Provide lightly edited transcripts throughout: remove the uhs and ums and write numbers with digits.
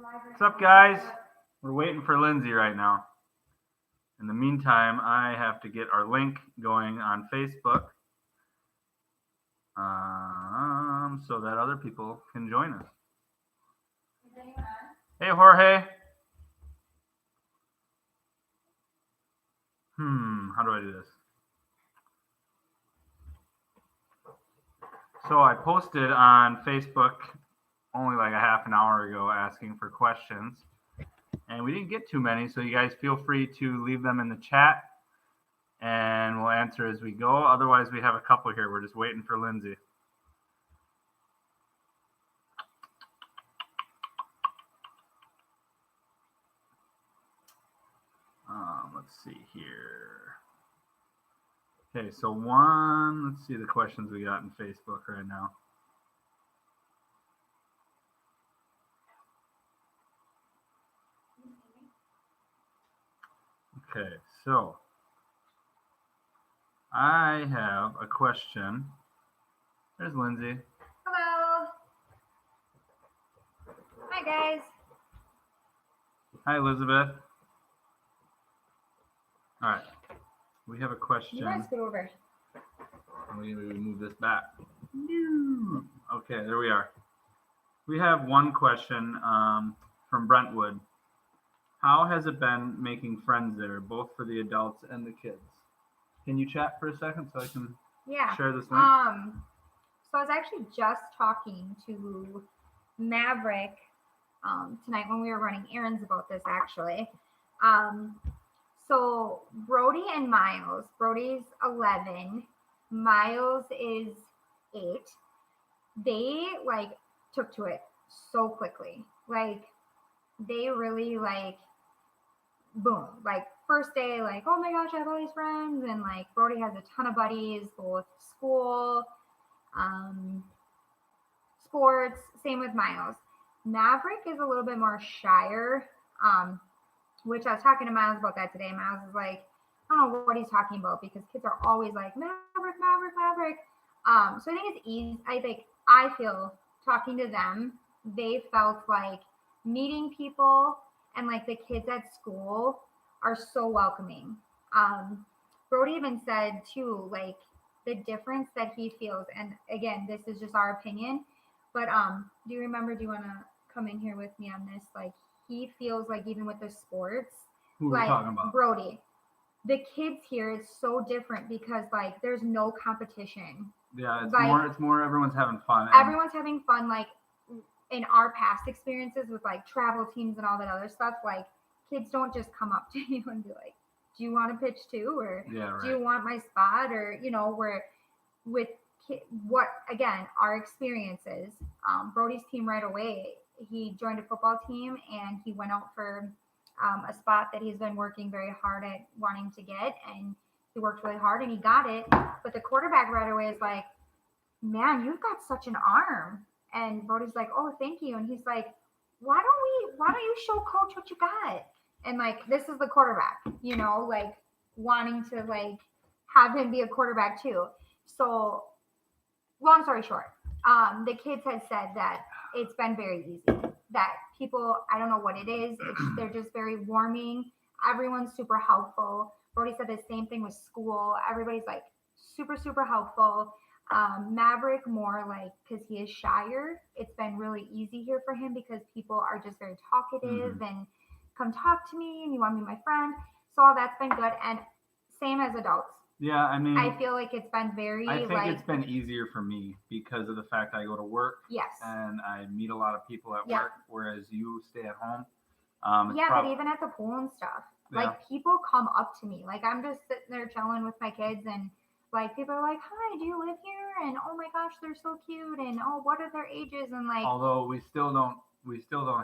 What's up, guys? We're waiting for Lindsay right now. In the meantime, I have to get our link going on Facebook so that other people can join us. Hey, Jorge. How do I do this? So I posted on Facebook only like a half an hour ago asking for questions. And we didn't get too many, so you guys feel free to leave them in the chat and we'll answer as we go. Otherwise, we have a couple here. We're just waiting for Lindsay. Let's see here. Okay, so let's see the questions we got in Facebook right now. Okay, so I have a question. There's Lindsay. Hello. Hi, guys. Hi, Elizabeth. All right, we have a question. You guys go over. We move this back. Okay, there we are. We have one question from Brentwood. How has it been making friends there, both for the adults and the kids? Can you chat for a second so I can share this link? So I was actually just talking to Maverick tonight when we were running errands about this, actually. So Brody and Miles, Brody's 11, Miles is 8. They took to it so quickly. They really boom, first day, oh my gosh, I have all these friends, and Brody has a ton of buddies, both school, sports, same with Miles. Maverick is a little bit more shyer, which I was talking to Miles about that today. Miles is I don't know what he's talking about because kids are always Maverick. So I think it's easy. I feel talking to them, they felt meeting people and the kids at school are so welcoming. Brody even said too, the difference that he feels, and again, this is just our opinion, but do you want to come in here with me on this? He feels even with the sports, who are we talking about? Brody, the kids here is so different because there's no competition. Yeah, it's more everyone's having fun. Everyone's having fun. In our past experiences with travel teams and all that other stuff, kids don't just come up to you and be do you want to pitch too, or do you want my spot, or where with what again our experiences. Brody's team right away, he joined a football team and he went out for a spot that he's been working very hard at wanting to get, and he worked really hard and he got it. But the quarterback right away is man, you've got such an arm. And Brody's oh, thank you. And he's why don't you show coach what you got? And this is the quarterback, wanting to have him be a quarterback too. So long story short, the kids had said that it's been very easy, that people, I don't know what it is. They're just very warming. Everyone's super helpful. Brody said the same thing with school. Everybody's super, super helpful. Maverick more because he is shyer. It's been really easy here for him because people are just very talkative and come talk to me and you want to be my friend. So all that's been good, and same as adults. Yeah, I mean, I feel it's been very. I think it's been easier for me because of the fact I go to work. Yes. And I meet a lot of people at work, whereas you stay at home. But even at the pool and stuff, people come up to me. I'm just sitting there chilling with my kids and. People are hi, do you live here? And oh my gosh, they're so cute. And oh, what are their ages? And although we still don't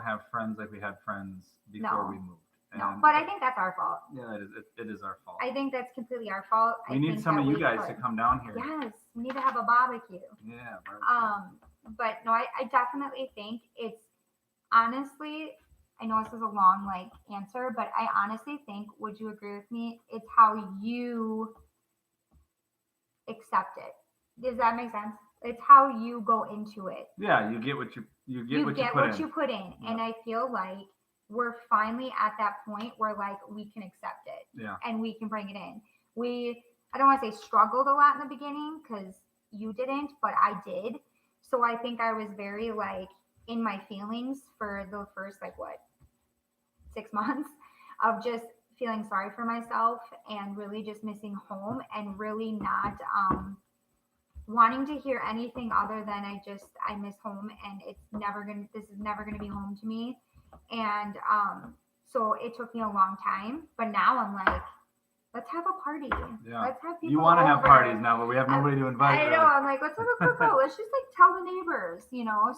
have friends like we had friends before we moved. No, but I think that's our fault. Yeah, it is our fault. I think that's completely our fault. We need some of you guys to come down here. Yes, we need to have a barbecue. Yeah. But no, I definitely think it's honestly. I know this is a long answer, but I honestly think, would you agree with me? It's how you accept it. Does that make sense? It's how you go into it. Yeah, you get what you put in. Yeah. And I feel like we're finally at that point where like we can accept it. Yeah. And we can bring it in. I don't want to say struggled a lot in the beginning because you didn't, but I did. So I think I was very like in my feelings for the first 6 months of just feeling sorry for myself and really just missing home and really not wanting to hear anything other than I miss home and this is never gonna be home to me. And so it took me a long time, but now I'm like, let's have a party. Yeah. Let's have people. You want to have parties now, but we have nobody to invite. I know. Really. I'm like, let's have a cookout. Let's just tell the neighbors,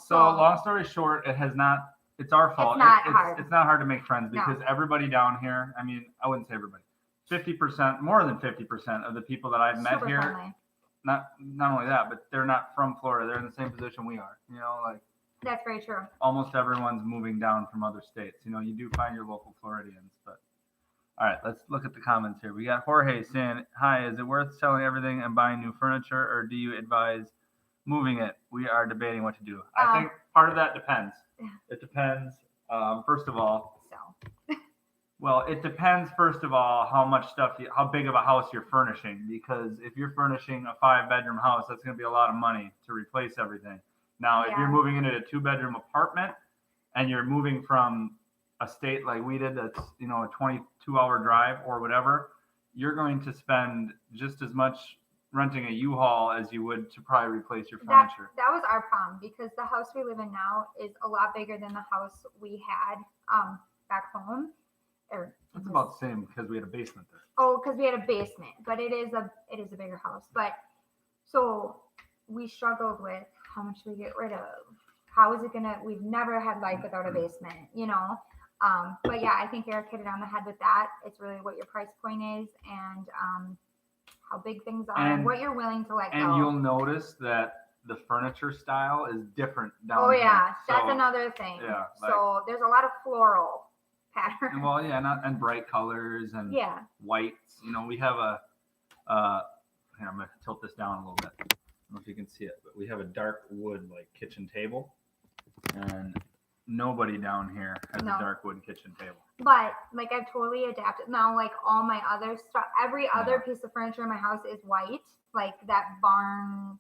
So long story short, it's our fault. It's not hard to make friends because everybody down here, I mean, I wouldn't say everybody, 50%, more than 50% of the people that I've met here, friendly. not only that, but they're not from Florida. They're in the same position we are. That's very true. Almost everyone's moving down from other states. You do find your local Floridians, but. All right, let's look at the comments here. We got Jorge saying, hi, is it worth selling everything and buying new furniture, or do you advise moving it? We are debating what to do. I think part of that depends. It depends, first of all. Well, it depends, first of all, how big of a house you're furnishing. Because if you're furnishing a 5-bedroom house, that's going to be a lot of money to replace everything. Now, if you're moving into a 2-bedroom apartment and you're moving from a state like we did that's a 22-hour drive or whatever, you're going to spend just as much renting a U-Haul as you would to probably replace your furniture. That was our problem because the house we live in now is a lot bigger than the house we had back home. It's about the same because we had a basement there. Oh, because we had a basement, but it is a bigger house. But so we struggled with how much do we get rid of? How is it gonna? We've never had life without a basement, But yeah, I think Eric hit it on the head with that. It's really what your price point is and how big things are and what you're willing to let go. And you'll notice that the furniture style is different down here. Oh yeah, that's another thing. Yeah. So there's a lot of floral patterns. Well, yeah, and bright colors and whites. We have here, I'm gonna tilt this down a little bit. I don't know if you can see it, but we have a dark wood kitchen table, and nobody down here has a dark wood kitchen table. But I've totally adapted now. All my other stuff, every other piece of furniture in my house is white, that barn,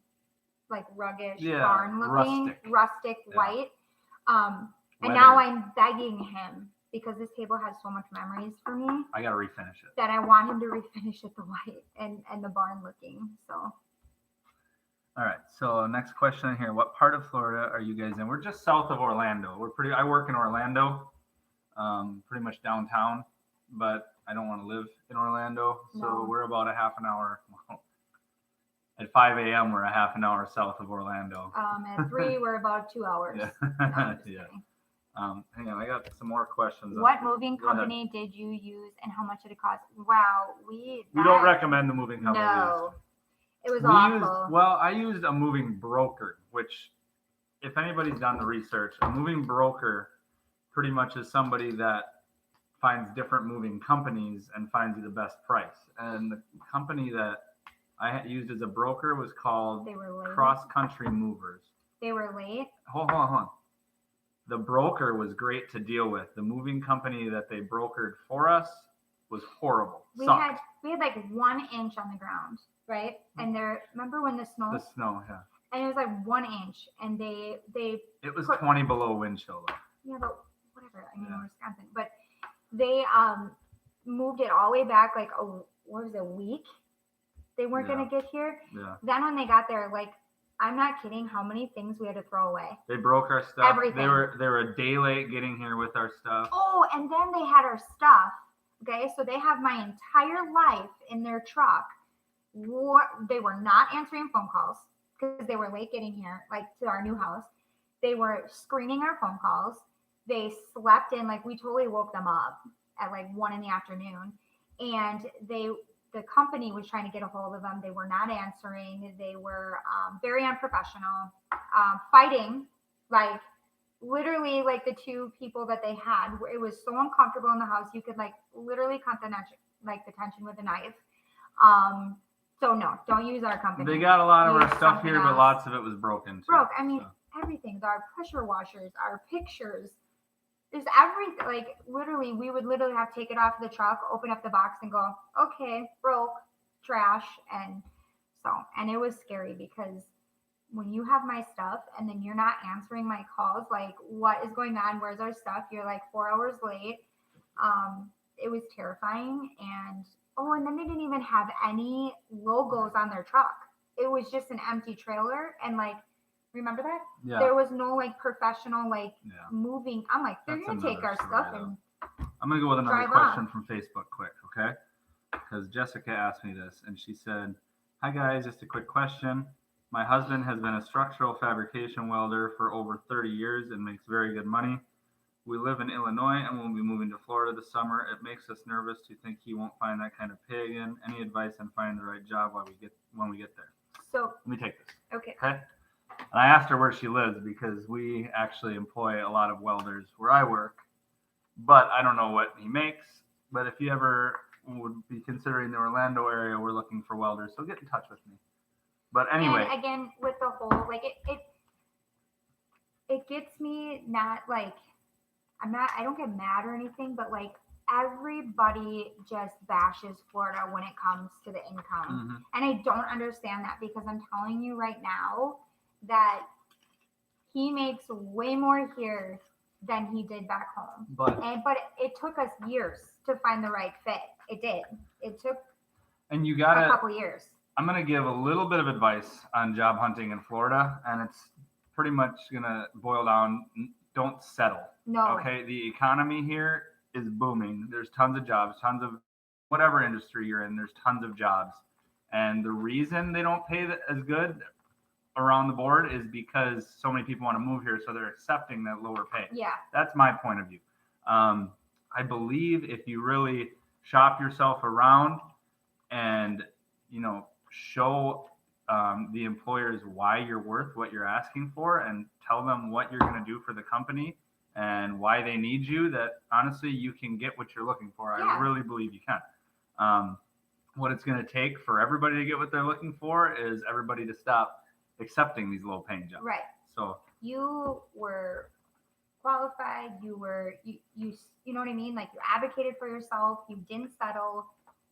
ruggish barn looking, rustic white. And now I'm begging him because this table has so much memories for me. I gotta refinish it. That I want him to refinish it the white and the barn looking. So. All right. So next question here: what part of Florida are you guys in? We're just south of Orlando. I work in Orlando, pretty much downtown, but I don't want to live in Orlando. So we're about a half an hour. At 5 a.m., we're a half an hour south of Orlando. At 3, we're about 2 hours. Yeah. Yeah. Hang on, I got some more questions. What moving company did you use and how much did it cost? Wow, we don't recommend the moving company. No, it was awful. I used a moving broker, which, if anybody's done the research, a moving broker pretty much is somebody that finds different moving companies and finds you the best price. And the company that I had used as a broker was called Cross Country Movers. They were late? Hold on. The broker was great to deal with. The moving company that they brokered for us was horrible. We had 1 inch on the ground, right? And remember when the snow? The snow, yeah. And it was 1 inch, and they. It was 20 below wind chill. Yeah, but whatever. I mean, Wisconsin, but they moved it all the way back a week. They weren't gonna get here. Yeah. Then when they got there, I'm not kidding how many things we had to throw away. They broke our stuff. Everything. They were a day late getting here with our stuff. Oh, and then they had our stuff. Okay, so they have my entire life in their truck. They were not answering phone calls because they were late getting here, to our new house. They were screening our phone calls. They slept in, we totally woke them up at 1 in the afternoon. And the company was trying to get a hold of them. They were not answering. They were very unprofessional, fighting, literally the 2 people that they had. It was so uncomfortable in the house. You could literally cut the tension with a knife. So no, don't use our company. They got a lot of our stuff here, but lots of it was broken too. Broke. I mean, everything. Our pressure washers, our pictures. There's everything. Like literally, we would literally have to take it off the truck, open up the box, and go, okay, broke, trash, and it was scary because when you have my stuff and then you're not answering my calls, like what is going on? Where's our stuff? You're like 4 hours late. It was terrifying. And then they didn't even have any logos on their truck. It was just an empty trailer. And like, remember that? Yeah. There was no like professional, moving. I'm like, they're going to take our stuff and I'm going to go with another question from Facebook quick. Okay. Because Jessica asked me this and she said, hi guys, just a quick question. My husband has been a structural fabrication welder for over 30 years and makes very good money. We live in Illinois and we'll be moving to Florida this summer. It makes us nervous to think he won't find that kind of pay again. Any advice on finding the right job when we get there? So let me take this. Okay. And I asked her where she lives because we actually employ a lot of welders where I work, but I don't know what he makes. But if you ever would be considering the Orlando area, we're looking for welders. So get in touch with me. But anyway. And again, with the whole, like it gets me not like, I don't get mad or anything, but like everybody just bashes Florida when it comes to the income. Mm-hmm. And I don't understand that because I'm telling you right now that he makes way more here than he did back home. But it took us years to find the right fit. It did. It took a couple years. I'm going to give a little bit of advice on job hunting in Florida, and it's pretty much going to boil down, don't settle. No. Okay, the economy here is booming. There's tons of jobs, tons of whatever industry you're in, there's tons of jobs. And the reason they don't pay as good around the board is because so many people want to move here, so they're accepting that lower pay. Yeah. That's my point of view. I believe if you really shop yourself around and, show the employers why you're worth what you're asking for and tell them what you're going to do for the company and why they need you, that honestly you can get what you're looking for. Yeah. I really believe you can. What it's going to take for everybody to get what they're looking for is everybody to stop accepting these low paying jobs. Right. So you were qualified, you know what I mean? Like you advocated for yourself, you didn't settle.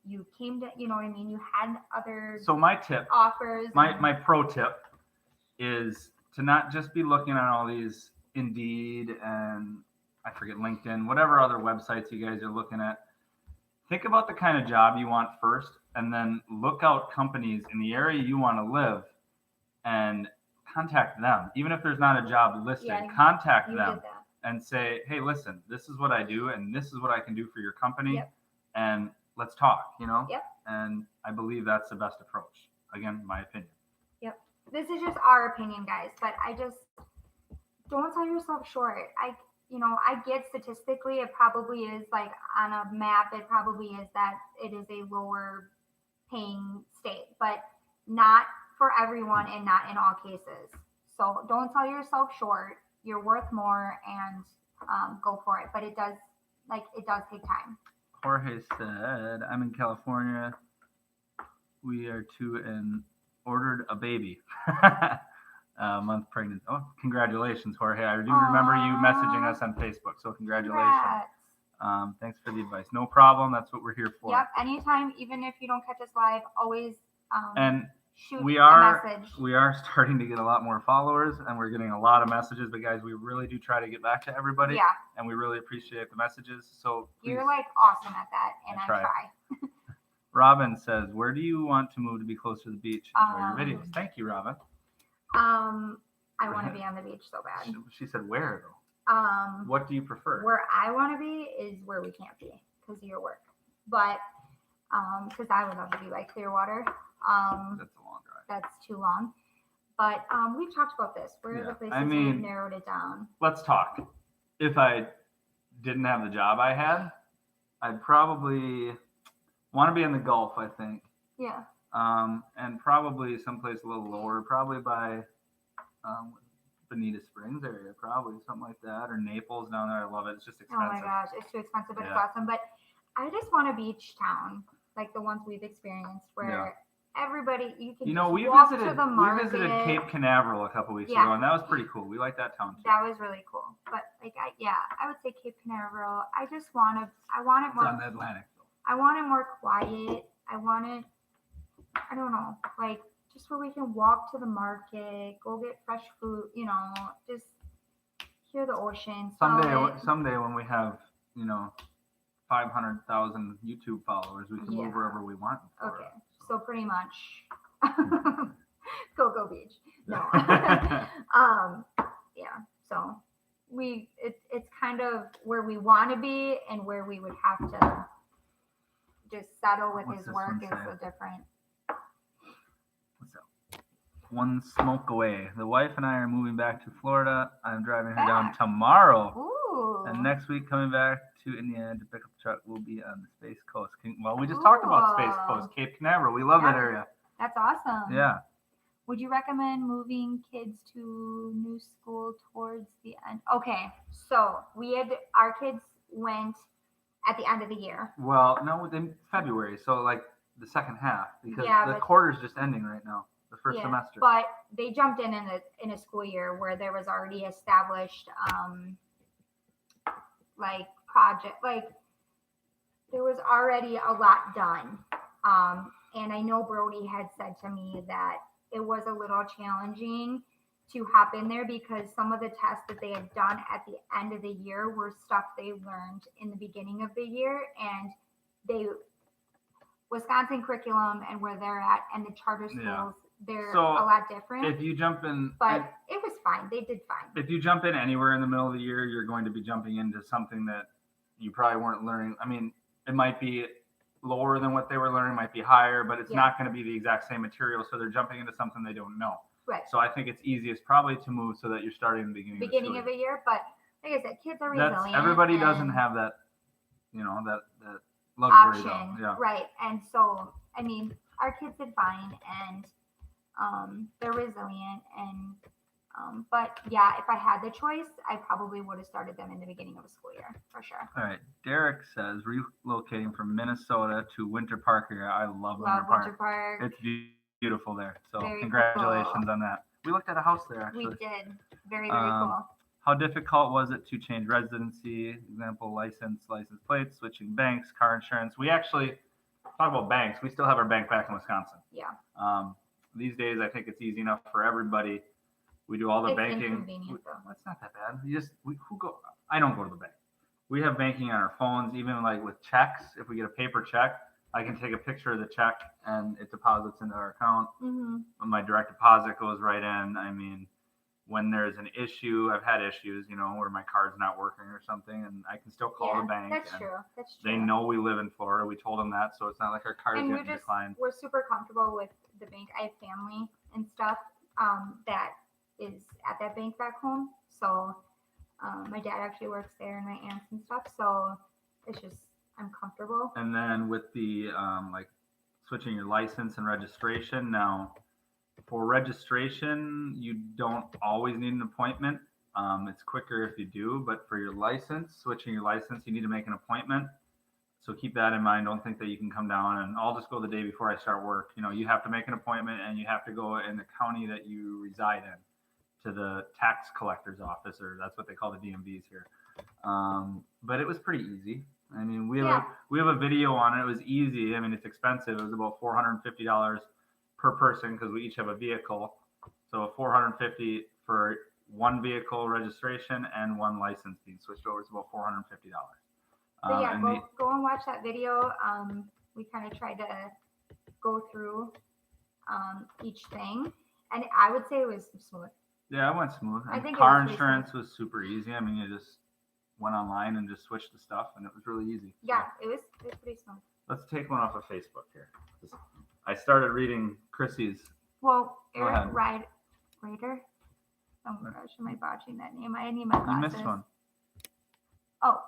You came to, you know what I mean? You had other my tip offers. My pro tip is to not just be looking at all these Indeed and I forget LinkedIn, whatever other websites you guys are looking at. Think about the kind of job you want first, and then look out companies in the area you want to live and contact them. Even if there's not a job listed, contact them and say, hey, listen, this is what I do and this is what I can do for your company. Yep. And let's talk, Yep. And I believe that's the best approach. Again, my opinion. Yep. This is just our opinion, guys, but I just don't sell yourself short. I get statistically it probably is like on a map, it probably is that it is a lower paying state, but not for everyone and not in all cases. So don't sell yourself short. You're worth more and go for it. But it does take time. Jorge said, I'm in California. We are 2 and ordered a baby. Month pregnant. Oh, congratulations, Jorge. I do remember you messaging us on Facebook. So congratulations. Thanks for the advice. No problem. That's what we're here for. Yep. Anytime, even if you don't catch us live, always shoot we a message. We are starting to get a lot more followers and we're getting a lot of messages, but guys, we really do try to get back to everybody. Yeah. And we really appreciate the messages. So please, you're like awesome at that, and I try. Robin says, where do you want to move to be close to the beach? Enjoy your videos. Thank you, Robin. I want to be on the beach so bad. She said where though? What do you prefer? Where I want to be is where we can't be because of your work. But because I would love to be like Clearwater. That's a long drive. That's too long. But we've talked about this. Where are the places we've narrowed it down? Let's talk. If I didn't have the job I had, I'd probably want to be in the Gulf, I think. Yeah. And probably someplace a little lower, probably by Bonita Springs area, probably something like that, or Naples down there. I love it. It's just expensive. Oh my gosh, it's too expensive, but it's awesome. But I just want a beach town like the ones we've experienced where everybody everybody, you can we walk visited to the market. we visited Cape Canaveral a couple weeks ago, and that was pretty cool. We like that town too. That was really cool. But I would say Cape Canaveral. I want it more. It's on the Atlantic though. I want it more quiet. I don't know, like just where we can walk to the market, go get fresh food, just hear the ocean. Someday when we have, 500,000 YouTube followers, we can move wherever we want. Okay, so pretty much Cocoa Beach. No. So it's kind of where we want to be and where we would have to just settle with his work is so different. What's up? One smoke away. The wife and I are moving back to Florida. I'm driving her down tomorrow. Ooh. And next week coming back to Indiana to pick up the truck. We'll be on the Space Coast. We just talked about Space Coast, Cape Canaveral. We love that area. That's awesome. Yeah. Would you recommend moving kids to new school towards the end? Okay, so our kids went at the end of the year. Well, no, in February, so like the second half, because the quarter's just ending right now, the first semester. But they jumped in a school year where there was already established project, there was already a lot done. And I know Brody had said to me that it was a little challenging to hop in there because some of the tests that they had done at the end of the year were stuff they learned in the beginning of the year, and Wisconsin curriculum and where they're at and the charter schools, they're a lot different. If you jump in, but it was fine. They did fine. If you jump in anywhere in the middle of the year, you're going to be jumping into something that you probably weren't learning. I mean, it might be lower than what they were learning, might be higher, but it's not going to be the exact same material. So they're jumping into something they don't know. Right. So I think it's easiest probably to move so that you're starting in the beginning of the year. But like I said, kids are resilient. Everybody doesn't have that, that luxury option. Though. Yeah. Right. And so, I mean, our kids did fine, and they're resilient. And but yeah, if I had the choice, I probably would have started them in the beginning of a school year for sure. All right. Derek says relocating from Minnesota to Winter Park area. I love Winter Park. It's beautiful there. So congratulations on that. We looked at a house there actually. We did. Very, very cool. How difficult was it to change residency? Example, license plates, switching banks, car insurance. We actually talk about banks. We still have our bank back in Wisconsin. Yeah. These days, I think it's easy enough for everybody. We do all the banking. Inconvenient, though. That's not that bad. I don't go to the bank. We have banking on our phones, even like with checks. If we get a paper check, I can take a picture of the check and it deposits into our account. Mm-hmm. My direct deposit goes right in. I mean, when there's an issue, I've had issues, where my card's not working or something, and I can still call the bank. That's true. They know we live in Florida. We told them that, so it's not like our card's getting declined. We're super comfortable with the bank. I have family and stuff that is at that bank back home. So my dad actually works there and my aunts and stuff. So it's just, I'm comfortable. And then with the switching your license and registration. Now, for registration, you don't always need an appointment. It's quicker if you do, but for your license, switching your license, you need to make an appointment. So keep that in mind. Don't think that you can come down and I'll just go the day before I start work. You have to make an appointment and you have to go in the county that you reside in to the tax collector's office, or that's what they call the DMVs here. But it was pretty easy. I mean, we have a video on it. It was easy. I mean, it's expensive. It was about $450 per person because we each have a vehicle. So $450 for one vehicle registration and one license being switched over is about $450. Go and watch that video. We kind of tried to go through each thing, and I would say it was smooth. Yeah, it went smooth. I think car insurance was super easy. I mean, you just went online and just switched the stuff, and it was really easy. Yeah, it was pretty smooth. Let's take one off of Facebook here. I started reading Chrissy's. Well, Eric Ryder. Oh my gosh, am I botching that name? I need my glasses. You missed one. Oh,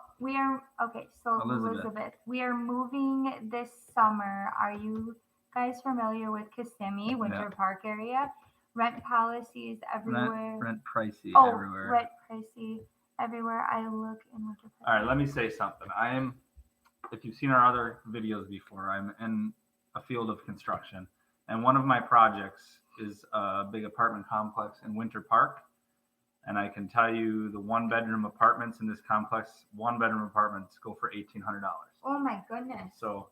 so Elizabeth, we are moving this summer. Are you guys familiar with Kissimmee, Winter Park area? Rent policies everywhere. Rent pricey everywhere. Rent pricey everywhere I look in Winter Park. All right, let me say something. If you've seen our other videos before, I'm in a field of construction. And one of my projects is a big apartment complex in Winter Park. And I can tell you the 1-bedroom apartments in this complex, 1-bedroom apartments go for $1,800. Oh my goodness. So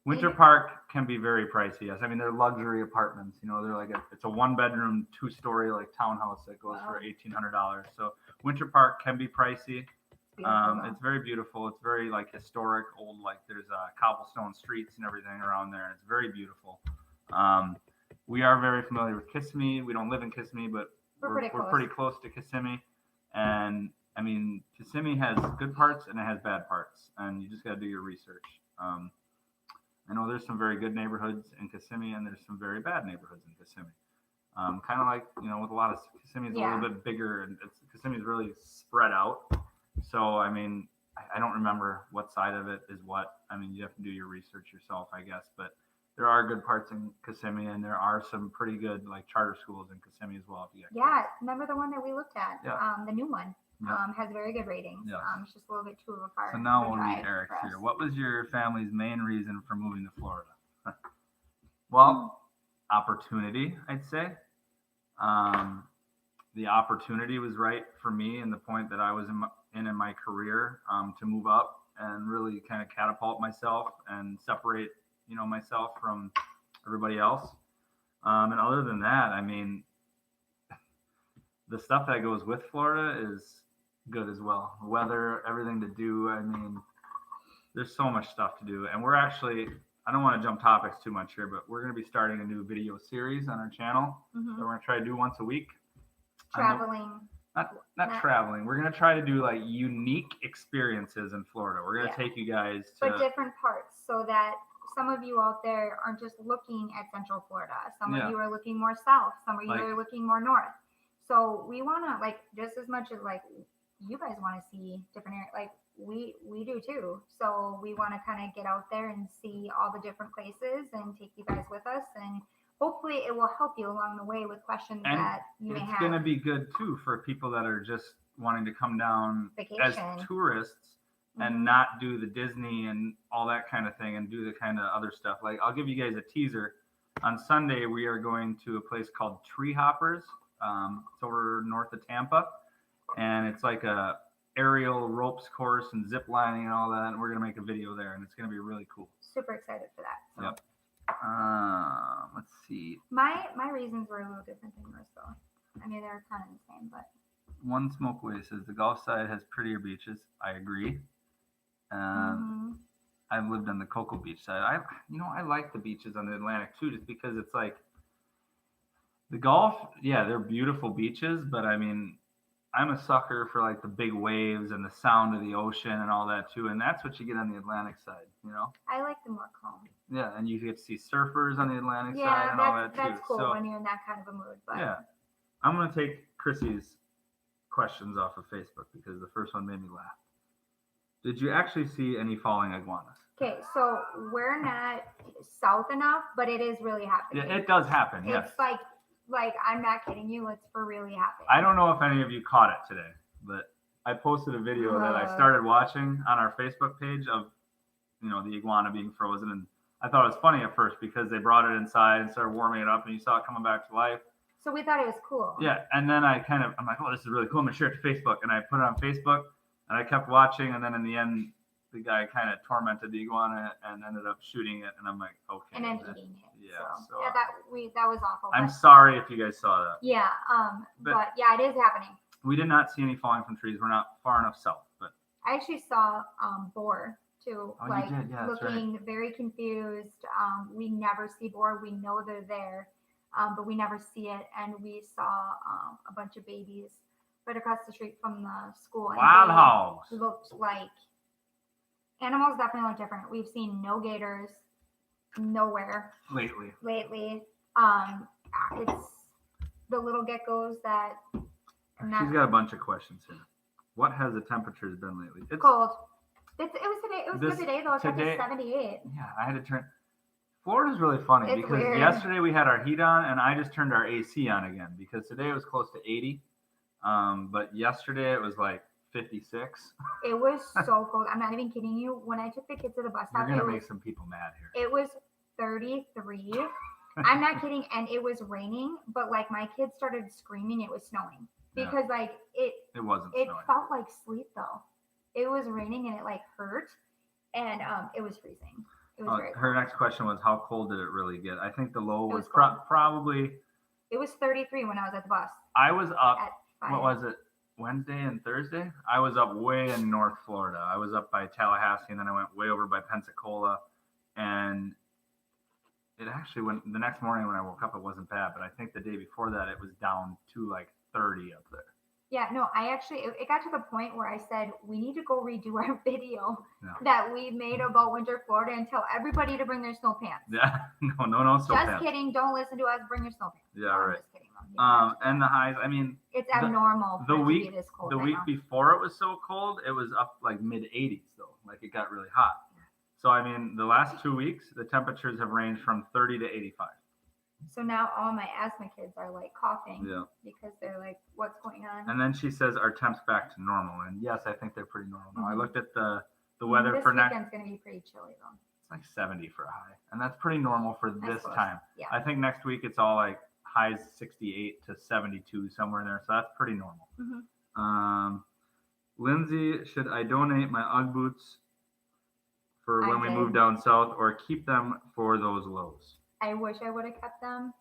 Winter Park can be very pricey. Yes, I mean they're luxury apartments. You know, they're like it's a 1-bedroom, 2-story like townhouse that goes for $1,800. So Winter Park can be pricey. It's very beautiful. It's very like historic, old. Like there's cobblestone streets and everything around there. It's very beautiful. We are very familiar with Kissimmee. We don't live in Kissimmee, but we're pretty close to Kissimmee. And I mean, Kissimmee has good parts and it has bad parts, and you just got to do your research. I know there's some very good neighborhoods in Kissimmee, and there's some very bad neighborhoods in Kissimmee. Kind of like, you know, with a lot of Kissimmee's a little bit bigger, and Kissimmee's really spread out. So, I mean, I don't remember what side of it is what. I mean, you have to do your research yourself, I guess. But there are good parts in Kissimmee, and there are some pretty good like charter schools in Kissimmee as well. If you remember the one that we looked at? Yeah. The new one. Has very good ratings. Yes. It's just a little bit too far. So now we'll read Eric's here. What was your family's main reason for moving to Florida? Well, opportunity, I'd say. The opportunity was right for me, and the point that I was in my career to move up and really kind of catapult myself and separate, you know, myself from everybody else. And other than that, I mean, the stuff that goes with Florida is good as well. Weather, everything to do. I mean, there's so much stuff to do. And we're actually, I don't want to jump topics too much here, but we're going to be starting a new video series on our channel that we're going to try to do once a week. Traveling. Not traveling. We're going to try to do like unique experiences in Florida. We're going to take you guys to different parts so that some of you out there aren't just looking at Central Florida. Some of you are looking more south. Some of you are looking more north. So we want to, like, just as much as like you guys want to see different areas, like we do too. So we want to kind of get out there and see all the different places and take you guys with us, and hopefully it will help you along the way with questions that you may have. It's going to be good too for people that are just wanting to come down as tourists and not do the Disney and all that kind of thing and do the kind of other stuff. Like, I'll give you guys a teaser. On Sunday, we are going to a place called Tree Hoppers. It's over north of Tampa, and it's like a aerial ropes course and zip lining and all that, and we're going to make a video there, and it's going to be really cool. Super excited for that. So. Yep. Let's see. My reasons were a little different than yours, though. I mean, they're kind of the same, but. One Smokeway says the Gulf side has prettier beaches. I agree. I've lived on the Cocoa Beach side. I like the beaches on the Atlantic too, just because it's like the Gulf. Yeah, they're beautiful beaches, but I mean, I'm a sucker for like the big waves and the sound of the ocean and all that too, and that's what you get on the Atlantic side, you know. I like the more calm. Yeah, and you get to see surfers on the Atlantic side and all that too. That's cool when you're in that kind of a mood. But. Yeah, I'm gonna take Chrissy's questions off of Facebook because the first one made me laugh. Did you actually see any falling iguanas? Okay, so we're not south enough, but it is really happening. Yeah, it does happen. Yes. It's like I'm not kidding you. It's for really happening. I don't know if any of you caught it today, but I posted a video that I started watching on our Facebook page of, you know, the iguana being frozen, and I thought it was funny at first because they brought it inside and started warming it up, and you saw it coming back to life. So we thought it was cool. Yeah, and then I'm like, oh, this is really cool. I'm gonna share it to Facebook, and I put it on Facebook, and I kept watching, and then in the end, the guy kind of tormented the iguana and ended up shooting it, and I'm like, okay. And then eating it. Yeah. So that was awful. I'm sorry if you guys saw that. Yeah. But yeah, it is happening. We did not see any falling from trees. We're not far enough south, but I actually saw boar too. Oh, you did? Yeah, looking very confused. We never see boar. We know they're there, but we never see it. And we saw a bunch of babies right across the street from the school. And wild hogs. Looked like animals. Definitely look different. We've seen no gators nowhere lately. It's the little geckos that. She's got a bunch of questions here. What has the temperatures been lately? It's cold. It was today. It was good today though. It's up to 78. Yeah, I had to turn. Florida's really funny because weird. Yesterday we had our heat on and I just turned our AC on again because today it was close to 80. But yesterday it was like 56. It was so cold. I'm not even kidding you. When I took the kids to the bus stop, you're gonna make some people mad here. It was 33. I'm not kidding. And it was raining, but like my kids started screaming it was snowing because like it wasn't it snowing. felt like sleet though. It was raining and it like hurt, and it was freezing. It was very cold. Her next question was, how cold did it really get? I think the low was probably. It was 33 when I was at the bus. I was up. What was it? Wednesday and Thursday? I was up way in North Florida. I was up by Tallahassee, and then I went way over by Pensacola, and it actually went the next morning when I woke up. It wasn't bad, but I think the day before that it was down to like 30 up there. Yeah, no, I actually, it got to the point where I said, we need to go redo our video that we made about winter Florida and tell everybody to bring their snow pants. Yeah, no snow pants. Just kidding. Don't listen to us. Bring your snow pants. Yeah, right. Just kidding. And the highs, I mean. It's abnormal the week, to be this cold the right week now. before it was so cold, it was up like mid 80s though. Like it got really hot. So, I mean, the last 2 weeks, the temperatures have ranged from 30 to 85. So now all my asthma kids are like coughing because they're like, what's going on? And then she says, are temps back to normal? And yes, I think they're pretty normal now. I looked at the weather for next. This weekend's going to be pretty chilly though. It's like 70 for a high. And that's pretty normal for this time. Yeah. I think next week it's all like highs 68 to 72, somewhere in there. So that's pretty normal. Mm-hmm. Lindsay, should I donate my Ugg boots for when we move down south or keep them for those lows? I wish I would have kept them.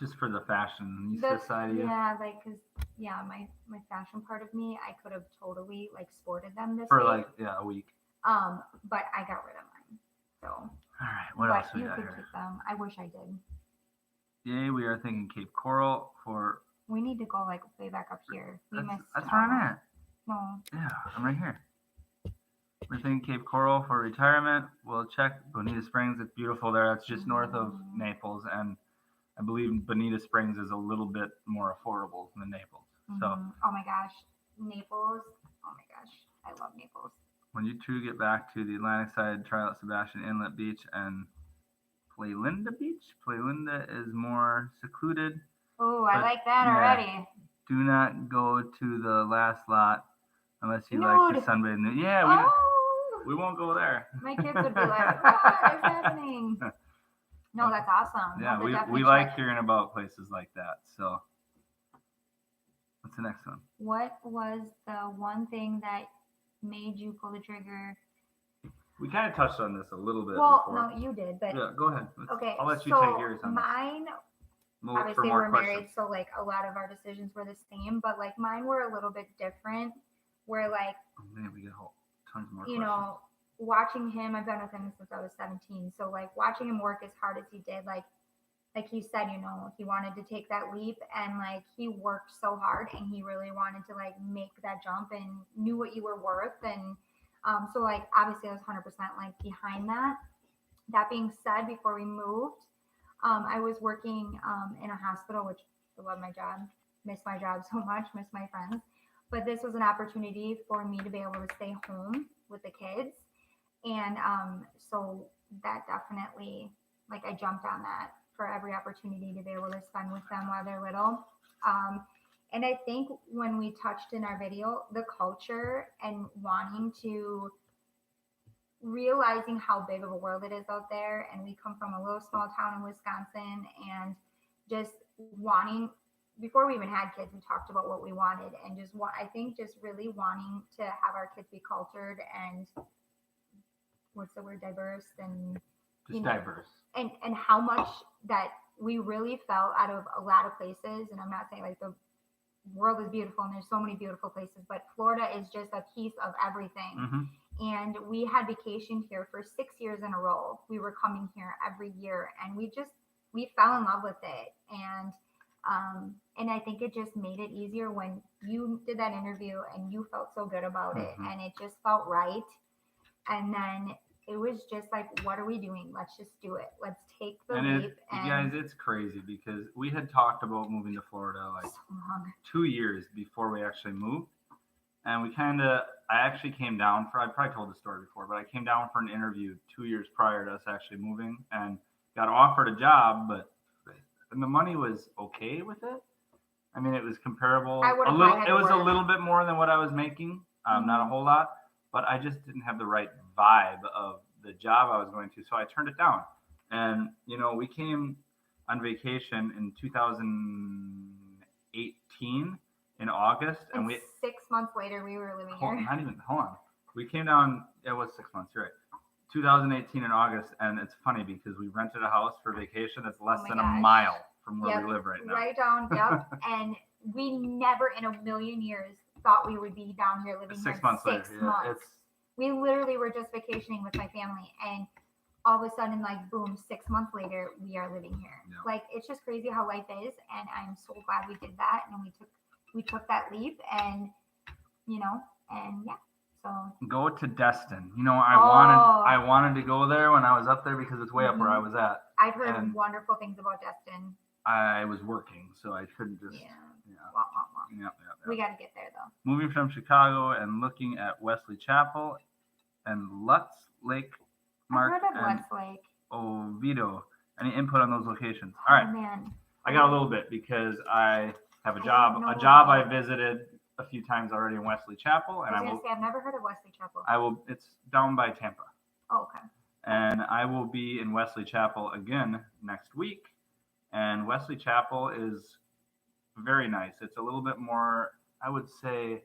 Just for the fashion side of you? Yeah, like, because, my fashion part of me, I could have totally, like, sported them this for, week. like, a week. But I got rid of mine, so. All right, what else we got here? Keep them. I wish I did. Yay, we are thinking Cape Coral for... We need to go, like, way back up here. That's where I'm at. No. Yeah, I'm right here. We're thinking Cape Coral for retirement. We'll check Bonita Springs. It's beautiful there. That's just north of Naples. And I believe Bonita Springs is a little bit more affordable than Naples. So. Oh my gosh. Naples. Oh my gosh. I love Naples. When you two get back to the Atlantic side, try out Sebastian Inlet Beach and Playlinda Beach. Playlinda is more secluded. Oh, I like that already. Do not go to the last lot unless you like to sunbathe. Yeah, we won't go there. My kids would be like, what is happening? No, that's awesome. Yeah, we like hearing about places like that. So what's the next one? What was the one thing that made you pull the trigger? We kind of touched on this a little bit before. No, you did, but yeah, go ahead. Okay, I'll let you take yours on mine. Obviously, we're married, so like a lot of our decisions were the same, but like mine were a little bit different. Where like, we get tons more. You know, watching him, I've been with him since I was 17. So like watching him work as hard as he did, like he said, you know, he wanted to take that leap and like he worked so hard and he really wanted to like make that jump and knew what you were worth. And so like obviously I was 100% like behind that. That being said, before we moved, I was working in a hospital, which I love my job, miss my job so much, miss my friends. But this was an opportunity for me to be able to stay home with the kids. And so that definitely, like I jumped on that for every opportunity to be able to spend with them while they're little. And I think when we touched in our video, the culture and wanting to realizing how big of a world it is out there. And we come from a little small town in Wisconsin and just wanting, before we even had kids, we talked about what we wanted and just I think just really wanting to have our kids be cultured and what's the word, diverse and just diverse. And how much that we really felt out of a lot of places. And I'm not saying like the world is beautiful and there's so many beautiful places, but Florida is just a piece of everything. Mm-hmm. And we had vacationed here for 6 years in a row. We were coming here every year and we fell in love with it. And I think it just made it easier when you did that interview and you felt so good about it and it just felt right. And then it was just like, what are we doing? Let's just do it. Let's take the leap. You guys, it's crazy because we had talked about moving to Florida like 2 years before we actually moved. And I actually came down I probably told the story before, but I came down for an interview 2 years prior to us actually moving and got offered a job, and the money was okay with it. I mean, it was comparable. It was a little bit more than what I was making, not a whole lot, but I just didn't have the right vibe of the job I was going to, so I turned it down. And, you know, we came on vacation in 2018 in August, and 6 months later we were living here. Hold on. We came down. It was 6 months. You're right. 2018 in August, and it's funny because we rented a house for vacation that's less than a mile from where we live right now. Right down. Yep. And we never in a million years thought we would be down here living 6 months later. 6 months. We literally were just vacationing with my family, and all of a sudden, like, boom, 6 months later, we are living here. Yeah. Like, it's just crazy how life is, and I'm so glad we did that, and we took that leap, and yeah. So go to Destin. I wanted to go there when I was up there because it's way up where I was at. I've heard wonderful things about Destin. I was working, so I couldn't just. Yeah. We got to get there though. Moving from Chicago and looking at Wesley Chapel and Lutz Lake, Mark I've heard of Lutz Lake. Oviedo. Any input on those locations? All right. Man. I got a little bit because I have a job. A job I visited a few times already in Wesley Chapel, and I've never heard of Wesley Chapel. It's down by Tampa. Oh, okay. And I will be in Wesley Chapel again next week. And Wesley Chapel is very nice. It's a little bit more, I would say,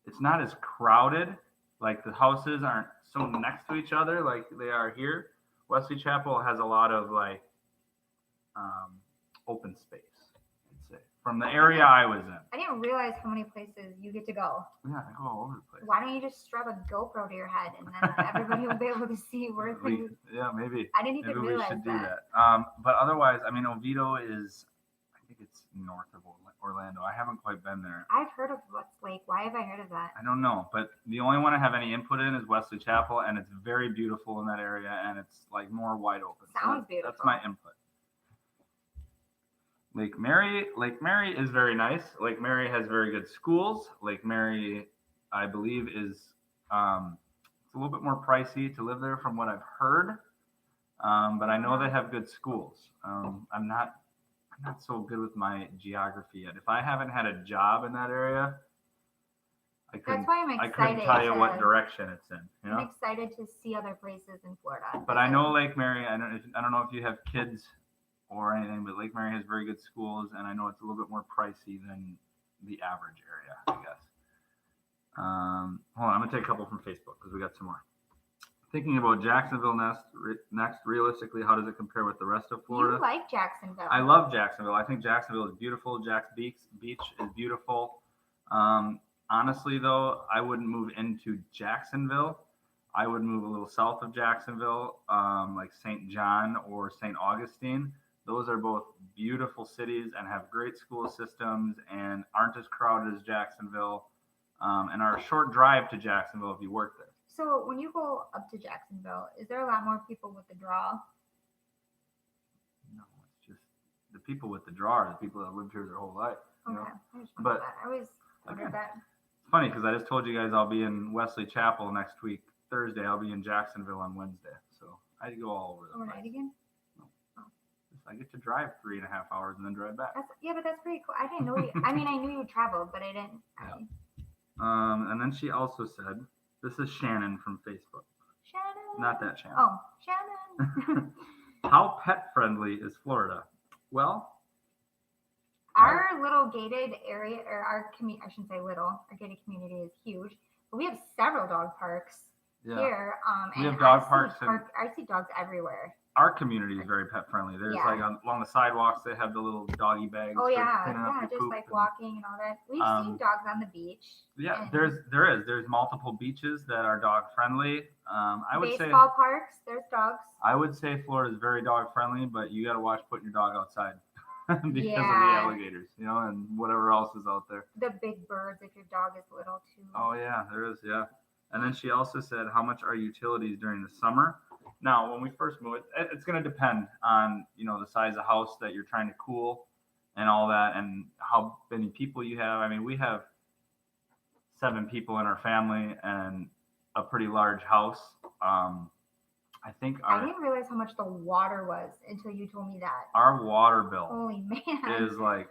it's not as crowded. Like the houses aren't so next to each other like they are here. Wesley Chapel has a lot of like open space, I'd say, from the area I was in. I didn't realize how many places you get to go. Yeah, I go all over the place. Why don't you just strap a GoPro to your head and then everybody will be able to see where things. Yeah, maybe. I didn't even realize we should do that. But otherwise, I mean, Oviedo is, I think it's north of Orlando. I haven't quite been there. I've heard of Lutz Lake. Why have I heard of that? I don't know, but the only one I have any input in is Wesley Chapel, and it's very beautiful in that area, and it's like more wide open. Sounds beautiful. That's my input. Lake Mary is very nice. Lake Mary has very good schools. Lake Mary, I believe, is it's a little bit more pricey to live there from what I've heard, but I know they have good schools. I'm not so good with my geography yet. If I haven't had a job in that area, I couldn't tell you what direction it's in. I'm excited to see other places in Florida. But I know Lake Mary. I don't know if you have kids or anything, but Lake Mary has very good schools, and I know it's a little bit more pricey than the average area, I guess. Hold on, I'm gonna take a couple from Facebook because we got some more. Thinking about Jacksonville next, realistically, how does it compare with the rest of Florida? You like Jacksonville. I love Jacksonville. I think Jacksonville is beautiful. Jack's Beach is beautiful. Honestly, though, I wouldn't move into Jacksonville. I would move a little south of Jacksonville, like St. John or St. Augustine. Those are both beautiful cities and have great school systems and aren't as crowded as Jacksonville, and are a short drive to Jacksonville if you work there. So when you go up to Jacksonville, is there a lot more people with the draw? No, it's just the people with the draw are the people that lived here their whole life. Okay. But I always wondered that. It's funny because I just told you guys I'll be in Wesley Chapel next week, Thursday. I'll be in Jacksonville on Wednesday. So I go all over the place. Overnight again? No. Oh. I get to drive 3.5 hours and then drive back. But that's pretty cool. I didn't know I knew you traveled, but I didn't. Yeah. And then she also said, this is Shannon from Facebook. Shannon. Not that Shannon. Oh, Shannon. How pet friendly is Florida? Well, our little gated area, or our community, I shouldn't say little, our gated community is huge, but we have several dog parks here. We have dog parks. I see dogs everywhere. Our community is very pet friendly. There's like along the sidewalks, they have the little doggy bags. Oh yeah, just like walking and all that. We've seen dogs on the beach. Yeah, there's multiple beaches that are dog friendly. I would say baseball parks, there's dogs. I would say Florida is very dog friendly, but you got to watch putting your dog outside because of the alligators, and whatever else is out there. The big birds, if your dog is little too. Oh yeah, there is. Yeah, and then she also said, how much are utilities during the summer? Now, when we first move, it's going to depend on, the size of house that you're trying to cool and all that, and how many people you have. I mean, we have 7 people in our family and a pretty large house. I didn't realize how much the water was until you told me that. Our water bill Holy man. is like,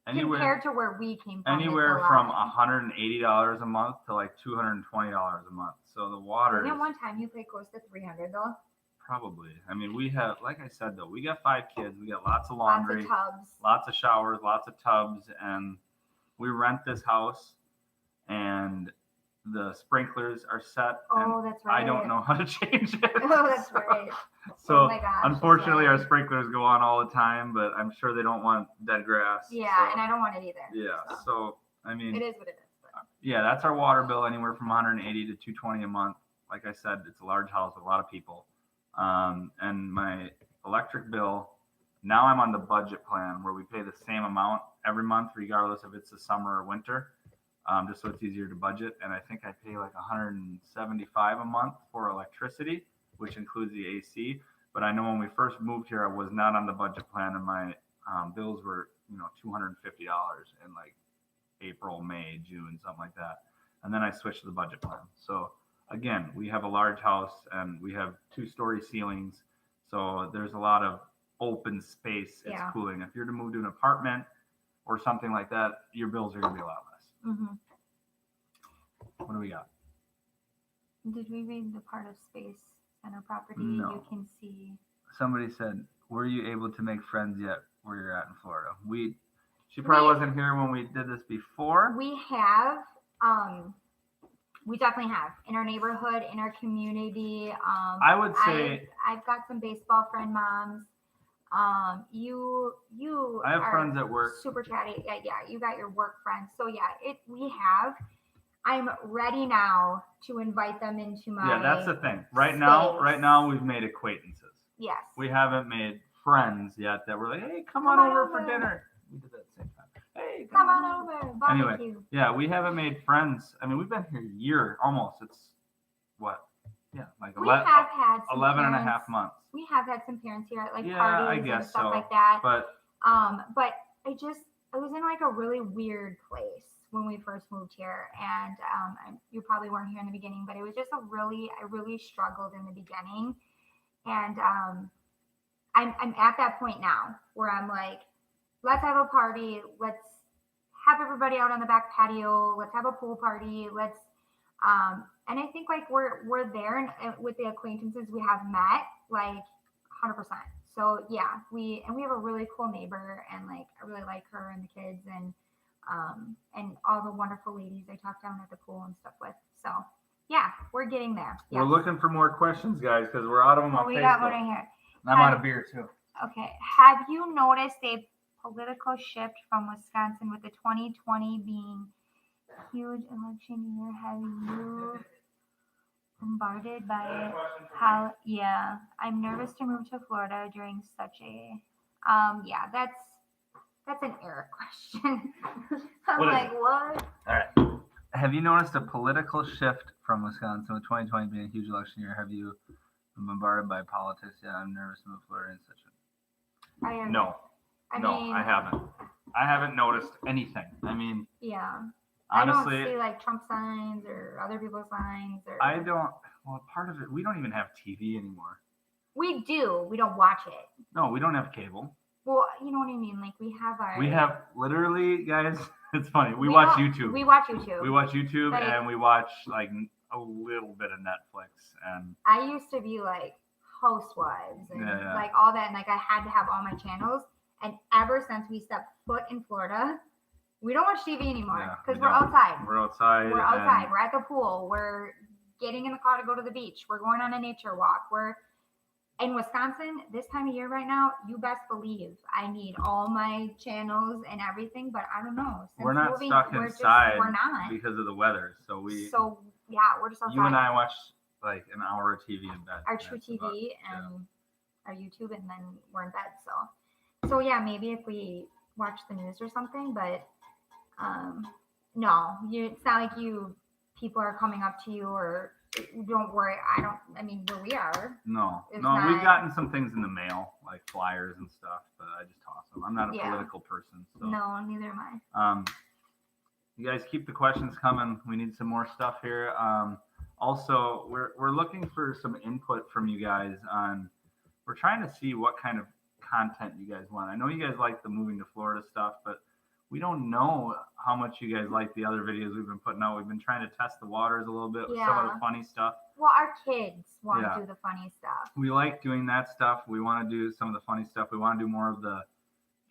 compared to where we came from. Anywhere from $180 a month to like $220 a month. So the water. Didn't one time you paid close to $300 though? Probably. I mean, we have, like I said, though, we got 5 kids. We got lots of laundry, lots of tubs, lots of showers, lots of tubs, and we rent this house, and the sprinklers are set. Oh, that's right. I don't know how to change it. Oh, that's right. So, oh my gosh, unfortunately, right. our sprinklers go on all the time, but I'm sure they don't want dead grass. Yeah, so, and I don't want it either. Yeah, so I mean, it is what it is. But. Yeah, that's our water bill, anywhere from 180 to 220 a month. Like I said, it's a large house with a lot of people. And my electric bill, now I'm on the budget plan where we pay the same amount every month, regardless if it's the summer or winter, just so it's easier to budget. And I think I pay like 175 a month for electricity, which includes the AC. But I know when we first moved here, I was not on the budget plan, and my bills were, $250 in like April, May, June, something like that. And then I switched to the budget plan. So again, we have a large house and we have 2-story ceilings. So there's a lot of open space. It's cooling. If you're to move to an apartment or something like that, your bills are going to be a lot less. Mm-hmm. What do we got? Did we read the part of space center property? No. You can see. Somebody said, were you able to make friends yet where you're at in Florida? She probably wasn't here when we did this before. We have. We definitely have in our neighborhood, in our community. I would say I've got some baseball friend moms. You I have friends at work. Super chatty. Yeah, you got your work friends. So yeah, we have. I'm ready now to invite them into my. Yeah, that's the thing. Right space. now we've made acquaintances. Yes. We haven't made friends yet that were like, hey, come on over for dinner. We did that at the same time. Hey, come on over. Barbecue. Anyway, yeah, we haven't made friends. I mean, we've been here a year almost. It's what? Yeah, like 11 and a half months. We have had some parents here at like parties I guess and stuff like that. But I was in like a really weird place when we first moved here, and you probably weren't here in the beginning, but it was just I really struggled in the beginning, and I'm at that point now where I'm like, let's have a party, let's have everybody out on the back patio, let's have a pool party, let's and I think like we're there, and with the acquaintances we have met, like 100%. So yeah, we have a really cool neighbor, and like I really like her and the kids, and all the wonderful ladies I talk down at the pool and stuff with. So yeah, we're getting there. Yes. We're looking for more questions, guys, because we're out of them on Facebook. We got one right here. I'm out of beer too. Okay. Have you noticed a political shift from Wisconsin with the 2020 being huge election year? Have you bombarded by it? How? Yeah, I'm nervous to move to Florida during such a. Yeah, that's an Eric question. I'm like, what? All right. Have you noticed a political shift from Wisconsin with 2020 being a huge election year? Have you been bombarded by politics? Yeah, I'm nervous to move to Florida in such a. No. I haven't. I haven't noticed anything. I mean. Yeah. Honestly, I don't see like Trump signs or other people's signs. Or I don't. Well, part of it, we don't even have TV anymore. We do. We don't watch it. No, we don't have cable. Well, you know what I mean. Like we have our. We have literally, guys. It's funny. We watch YouTube. We watch YouTube. We watch YouTube, like, and we watch like a little bit of Netflix. And I used to be like Housewives and like all that, and like I had to have all my channels. And ever since we stepped foot in Florida, we don't watch TV anymore because we're outside. We're outside. We're outside. We're at the pool. We're getting in the car to go to the beach. We're going on a nature walk. We're in Wisconsin this time of year right now. You best believe I need all my channels and everything. But I don't know. Since we're not stuck inside. We're not because of the weather. So yeah, we're just outside. You and I watch like an hour of TV in bed. Our True TV and our YouTube, and then we're in bed. So yeah, maybe if we watch the news or something, but no, it's not like people are coming up to you or don't worry. I mean, where we are. No, we've gotten some things in the mail, like flyers and stuff, but I just toss them. I'm not a political person. So. No, neither am I. You guys keep the questions coming. We need some more stuff here. Also, we're looking for some input from you guys we're trying to see what kind of content you guys want. I know you guys like the moving to Florida stuff, but we don't know how much you guys like the other videos we've been putting out. We've been trying to test the waters a little bit with some of the funny stuff. Well, our kids want to do the funny stuff. We like doing that stuff. We want to do some of the funny stuff. We want to do more of the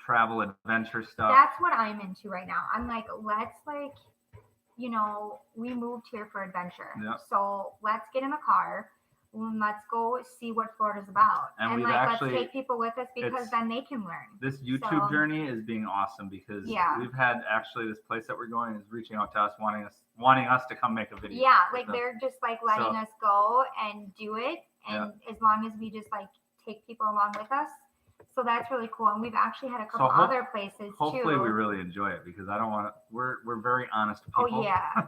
travel adventure stuff. That's what I'm into right now. I'm like, let's like, you know, we moved here for adventure. Yep. So let's get in the car. Let's go see what Florida's about. And like, let's take people with us because then they can learn. This YouTube journey is being awesome because we've had actually this place that we're going is reaching out to us, wanting us to come make a video. Yeah, like they're just like letting us go and do it. And as long as we just like take people along with us. So that's really cool. And we've actually had a couple other places hopefully we really enjoy it because I don't want to, we're very honest people. Oh yeah.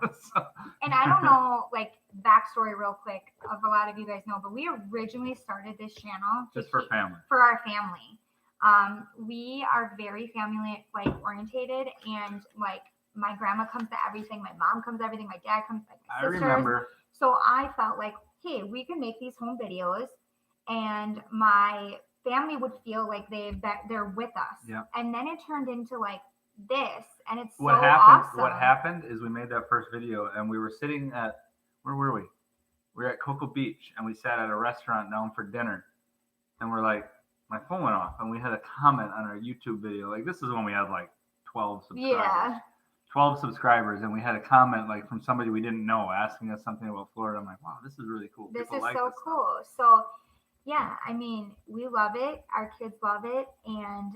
And I don't know, like backstory real quick of a lot of you guys know, but we originally started this channel just for family. For our family. We are very family like orientated and like my grandma comes to everything, my mom comes to everything, my dad comes to my sisters. I remember. So I felt like, hey, we can make these home videos and my family would feel like they're with us. Yeah. And then it turned into like this and it's awesome. What happened is we made that first video and we were sitting at, where were we? We were at Cocoa Beach and we sat at a restaurant down for dinner and we're like, my phone went off and we had a comment on our YouTube video. Like this is when we had like 12 subscribers. Yeah. 12 subscribers and we had a comment like from somebody we didn't know asking us something about Florida. I'm like, wow, this is really cool. This is so cool. So yeah, I mean, we love it. Our kids love it. And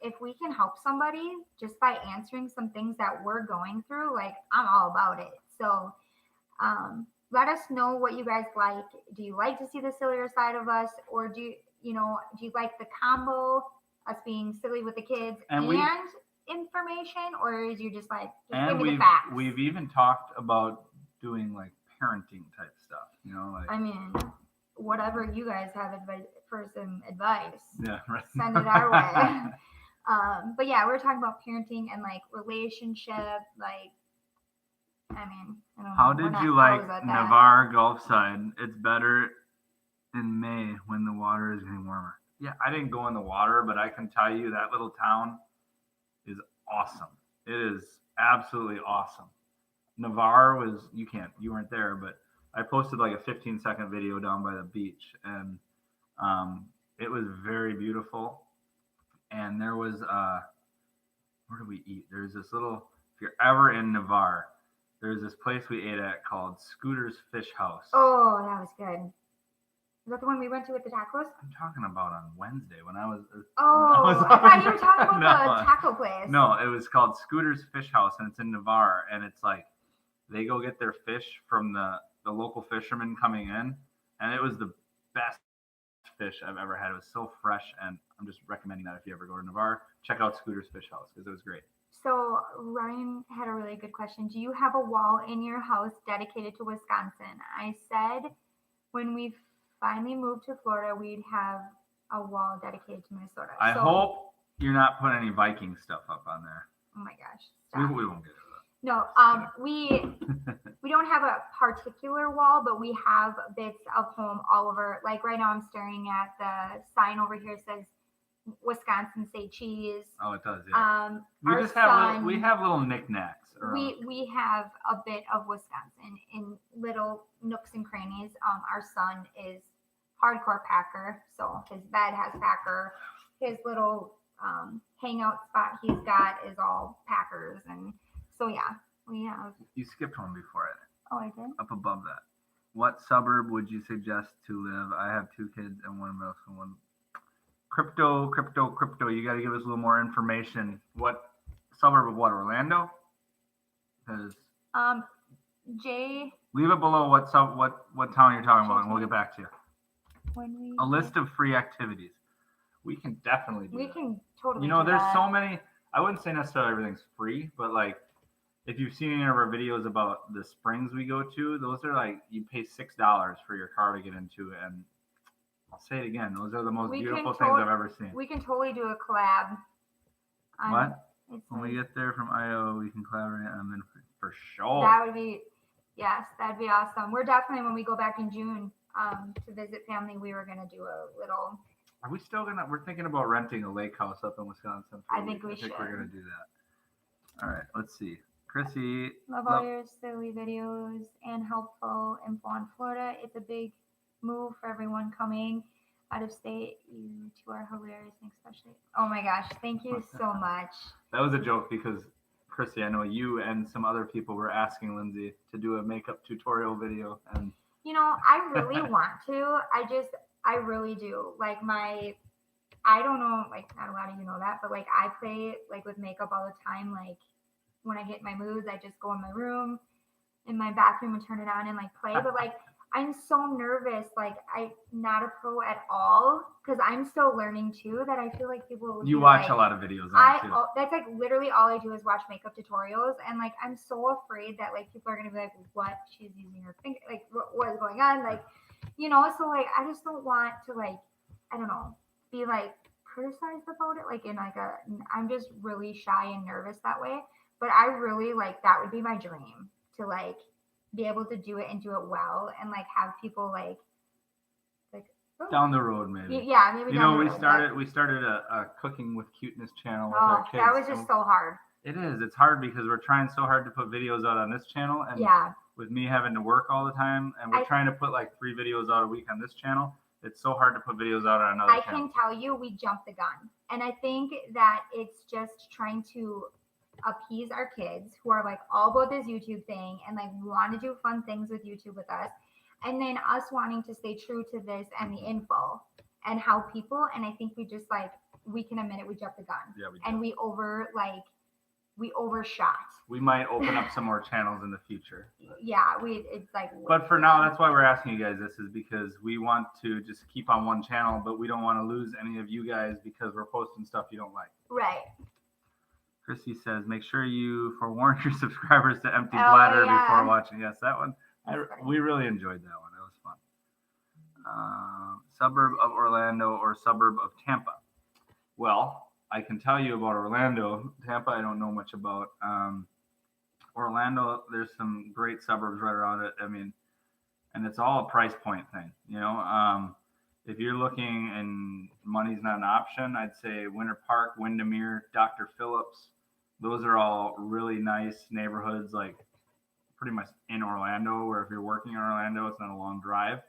if we can help somebody just by answering some things that we're going through, like I'm all about it. So let us know what you guys like. Do you like to see the sillier side of us? Or do you like the combo, us being silly with the kids and information? Or is you just like, give me the facts? We've even talked about doing like parenting type stuff, like. I mean, whatever you guys have for some advice, right. Send it our way. But yeah, we're talking about parenting and like relationship. Like, I mean, I don't know. How did you like Navarre Gulfside? It's better in May when the water is getting warmer. Yeah, I didn't go in the water, but I can tell you that little town is awesome. It is absolutely awesome. Navarre was, you weren't there, but I posted like a 15-second video down by the beach and it was very beautiful. And there was, where did we eat? There's this little, if you're ever in Navarre, there's this place we ate at called Scooter's Fish House. Oh, that was good. Is that the one we went to with the tacos? I'm talking about on Wednesday when I was. I thought you were talking about the taco place. No, it was called Scooter's Fish House and it's in Navarre. And it's like, they go get their fish from the local fishermen coming in, and it was the best fish I've ever had. It was so fresh, and I'm just recommending that if you ever go to Navarre, check out Scooter's Fish House because it was great. So Ryan had a really good question. Do you have a wall in your house dedicated to Wisconsin? I said when we finally moved to Florida, we'd have a wall dedicated to Minnesota. I hope you're not putting any Viking stuff up on there. Oh my gosh. We won't get it. No, we don't have a particular wall, but we have bits of home all over. Like right now I'm staring at the sign over here says Wisconsin Say Cheese. Oh, it does, yeah. We have little knickknacks. We have a bit of Wisconsin in little nooks and crannies. Our son is hardcore Packer, so his bed has Packer. His little hangout spot he's got is all Packers, and so yeah, we have. You skipped one before it. Oh, I did? Up above that. What suburb would you suggest to live? I have 2 kids and one middle school, one. Crypto. You got to give us a little more information. What suburb of what? Orlando? Because. Jay. Leave it below what town you're talking about, and we'll get back to you. A list of free activities. We can definitely do that. We can totally. There's so many. I wouldn't say necessarily everything's free, but like if you've seen any of our videos about the springs we go to, those are like you pay $6 for your car to get into, and I'll say it again, those are the most beautiful things I've ever seen. We can totally do a collab. What? When we get there from Iowa, we can collaborate on them for sure. That'd be awesome. We're definitely, when we go back in June to visit family, we were gonna do a little. Are we still we're thinking about renting a lake house up in Wisconsin. I think we should. We're gonna do that. All right, let's see. Chrissy. Love all your silly videos and helpful info on Florida. It's a big move for everyone coming out of state. You two are hilarious, especially. Oh my gosh, thank you so much. That was a joke because Chrissy, I know you and some other people were asking Lindsay to do a makeup tutorial video, and I really want to. I really do. Like I don't know, like not a lot of you know that, but like I play like with makeup all the time. Like when I get my moods, I just go in my room, in my bathroom, and turn it on and like play. But like I'm so nervous. Like I'm not a pro at all because I'm still learning too. That I feel like people. You watch a lot of videos on too. That's like literally all I do is watch makeup tutorials, and like I'm so afraid that like people are gonna be like, what, she's using her finger, like what is going on, like So like I just don't want to like I don't know be like criticized about it like in like I'm just really shy and nervous that way. But I really like that would be my dream to like be able to do it and do it well and like have people like down the road maybe. Yeah, maybe. We started a cooking with cuteness channel with our kids. That was just so hard. It is. It's hard because we're trying so hard to put videos out on this channel, and with me having to work all the time, and we're trying to put like 3 videos out a week on this channel. It's so hard to put videos out on another channel. I can tell you, we jumped the gun, and I think that it's just trying to appease our kids who are like all about this YouTube thing and like want to do fun things with YouTube with us, and then us wanting to stay true to this and the info and how people. And I think we just like we can admit it, we jumped the gun. Yeah, we did. And we overshot. We might open up some more channels in the future. Yeah, it's like. But for now, that's why we're asking you guys this, is because we want to just keep on one channel, but we don't want to lose any of you guys because we're posting stuff you don't like. Right. Chrissy says, make sure you forewarn your subscribers to empty bladder before watching. Yes, that one. We really enjoyed that one. It was fun. Suburb of Orlando or suburb of Tampa? Well, I can tell you about Orlando. Tampa, I don't know much about. Orlando, there's some great suburbs right around it. I mean, and it's all a price point thing, If you're looking and money's not an option, I'd say Winter Park, Windermere, Dr. Phillips. Those are all really nice neighborhoods, like pretty much in Orlando, where if you're working in Orlando, it's not a long drive.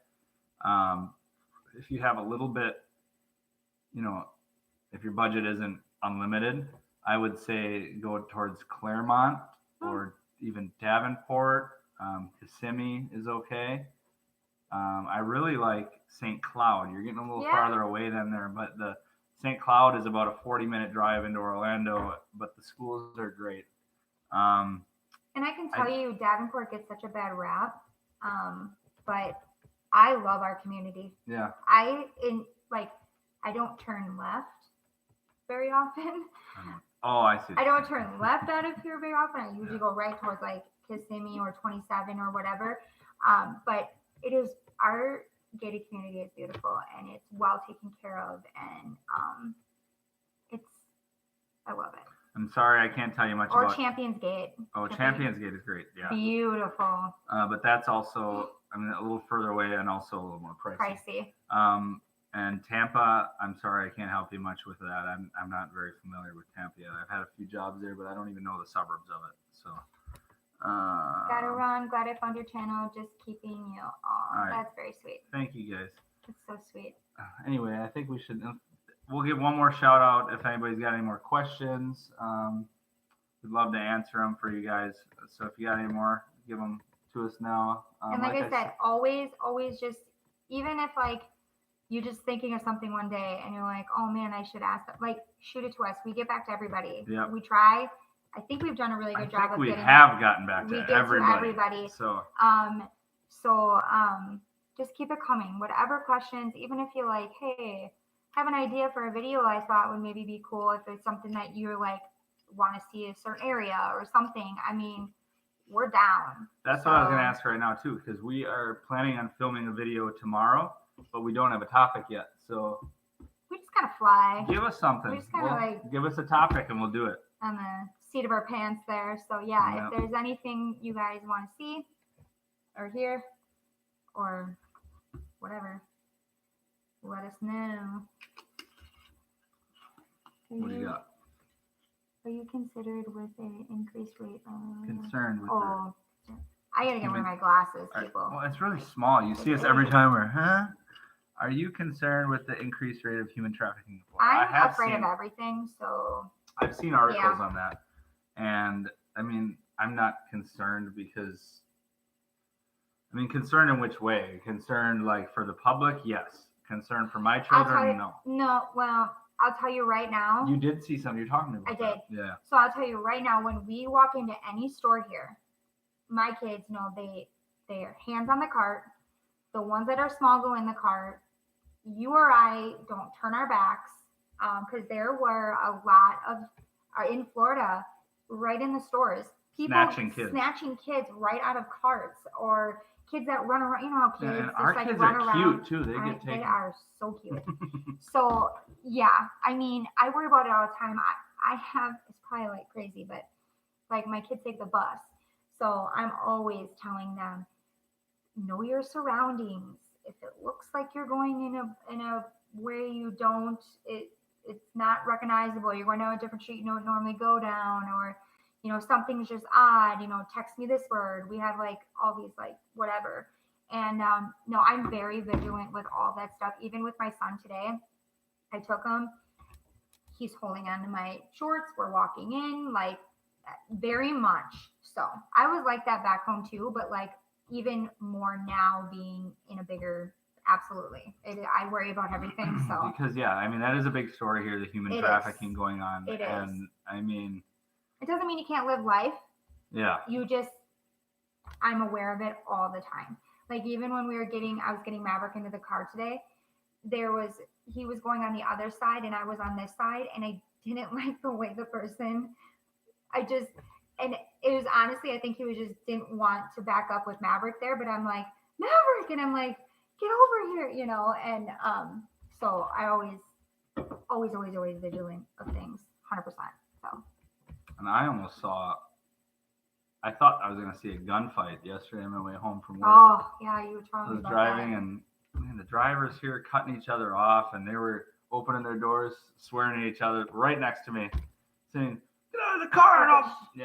If you have a little bit, if your budget isn't unlimited, I would say go towards Claremont or even Davenport. Kissimmee is okay. I really like St. Cloud. You're getting a little farther away than there, but the St. Cloud is about a 40-minute drive into Orlando, but the schools are great. And I can tell you, Davenport gets such a bad rap, but I love our community. Yeah. I don't turn left very often. Oh, I see. I don't turn left out of here very often. I usually go right towards like Kissimmee or 27 or whatever. But it is, our gated community is beautiful and it's well taken care of, and I love it. I'm sorry, I can't tell you much about Champions Gate. Oh, Champions Gate is great. Yeah. Beautiful. But that's also, a little further away and also a little more pricey. And Tampa, I'm sorry, I can't help you much with that. I'm not very familiar with Tampa yet. I've had a few jobs there, but I don't even know the suburbs of it. So. Gotta run. Glad I found your channel. Just keeping you on. Right. That's very sweet. Thank you, guys. That's so sweet. Anyway, I think we'll give one more shout out if anybody's got any more questions. We'd love to answer them for you guys. So if you got any more, give them to us now. And like I said, always just, even if like you just thinking of something one day and you're like, oh man, I should ask that. Like, shoot it to us. We get back to everybody. Yep. We try. I think we've done a really good job of we have gotten back to everybody. So just keep it coming. Whatever questions, even if you're like, hey, I have an idea for a video I thought would maybe be cool, if it's something that you're like want to see a certain area or something. I mean, we're down. That's what I was going to ask right now too, because we are planning on filming a video tomorrow, but we don't have a topic yet. So we just kind of fly. Give us something. We just kind of give us a topic and we'll do it. On the seat of our pants there. So yeah, if there's anything you guys want to see or hear or whatever, let us know. What do you got? Are you considered with an increased rate of... Concerned with I gotta get rid of my glasses, people. Well, it's really small. You see us every time we're, Are you concerned with the increased rate of human trafficking? I'm afraid of everything, so... I've seen articles on that. And, I mean, I'm not concerned because... I mean, concerned in which way? Concerned, like, for the public? Yes. Concerned for my children? No. No, well... I'll tell you right now. You did see something. You're talking about. I did. Yeah. So I'll tell you right now, when we walk into any store here, my kids know their hands on the cart. The ones that are small go in the cart. You or I don't turn our backs, because there were a lot of in Florida, right in the stores, people snatching kids right out of carts, or kids that run around. You know how kids and just our like kids run are around. Cute too. They get taken. They are so cute. So yeah, I mean, I worry about it all the time. I have, it's probably like crazy, but like my kids take the bus, so I'm always telling them, know your surroundings. If it looks like you're going in a way you don't, it's not recognizable. You're going down a different street you don't normally go down, or something's just odd. Text me this word. We have like all these like whatever. And no, I'm very vigilant with all that stuff. Even with my son today, I took him. He's holding onto my shorts. We're walking in, like, very much. So I was like that back home too, but like even more now being in a bigger, absolutely. I worry about everything. So because I mean that is a big story here, the human trafficking going on. It and is. I mean, it doesn't mean you can't live life. Yeah. I'm aware of it all the time. Like even when I was getting Maverick into the car today, he was going on the other side and I was on this side, and I didn't like the way the person, and it was honestly, I think he just didn't want to back up with Maverick there, but I'm like, Maverick, and I'm like, get over here, and so I always vigilant of things, 100%. So. And I thought I was going to see a gunfight yesterday on my way home from work. Oh, yeah, you were telling me about driving, that. And man, the drivers here cutting each other off, and they were opening their doors, swearing at each other right next to me, saying, get out of the car.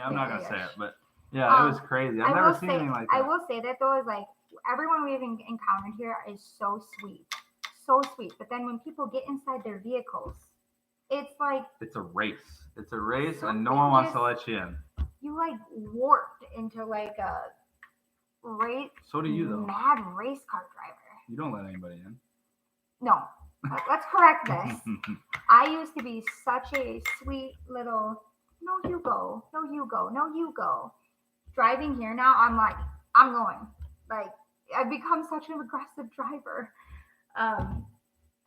I'm not going to say it, but it was crazy. I've never seen anything like that. I will say that though, is like everyone we've encountered here is so sweet. So sweet. But then when people get inside their vehicles, it's like... It's a race. And no one wants to let you in. You like warped into like a race. So do you though. Mad race car driver. You don't let anybody in. No. Let's correct this. I used to be such a sweet little, no, you go. No, you go. No, you go. Driving here now, I'm like, I'm going. Like, I've become such an aggressive driver. And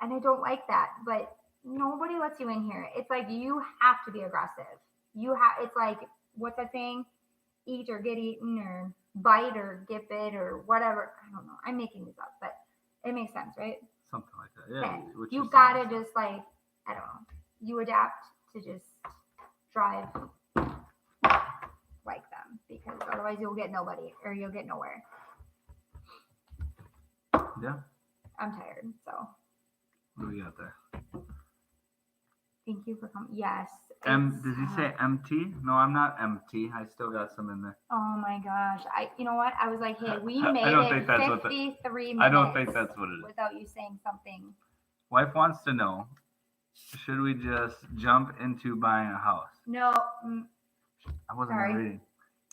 I don't like that. But nobody lets you in here. It's like you have to be aggressive. It's like, what's that saying? Eat or get eaten, or bite or get bit, or whatever. I don't know. I'm making this up, but it makes sense, right? Something like that. Yeah. You gotta just like, I don't know. You adapt to just drive like them, because otherwise you'll get nobody, or you'll get nowhere. Yeah. I'm tired, so. What do we got there? Thank you for coming. Yes. Did you say empty? No, I'm not empty. I still got some in there. Oh my gosh. You know what? I was like, hey, we made it 53 minutes. I don't think that's what it is. Without you saying something. Wife wants to know, should we just jump into buying a house? No. I wasn't reading.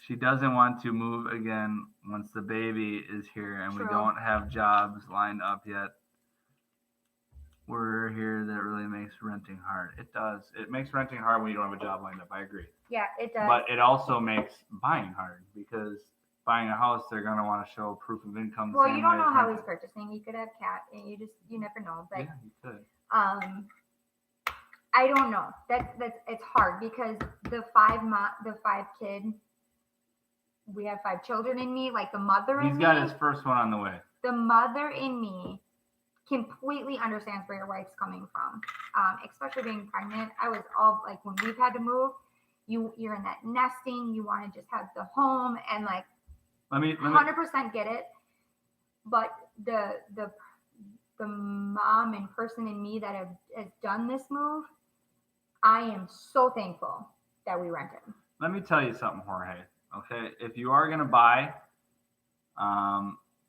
She doesn't want to move again once the baby is here and we don't have jobs lined up yet. We're here, that really makes renting hard. It does. It makes renting hard when you don't have a job lined up. I agree. Yeah, it does. But it also makes buying hard, because buying a house, they're going to want to show proof of income. Well, you don't know how he's purchasing. You could have cat, and you never know. But yeah, you could. I don't know. It's hard, because the five kid, we have 5 children in me. Like the mother in me. He's got his first one on the way. The mother in me completely understands where your wife's coming from, especially being pregnant. I was all like, when we've had to move, you're in that nesting, you want to just have the home, and like, let me 100% get it. But the mom and person in me that has done this move, I am so thankful that we rented. Let me tell you something, Jorge. Okay, if you are gonna buy,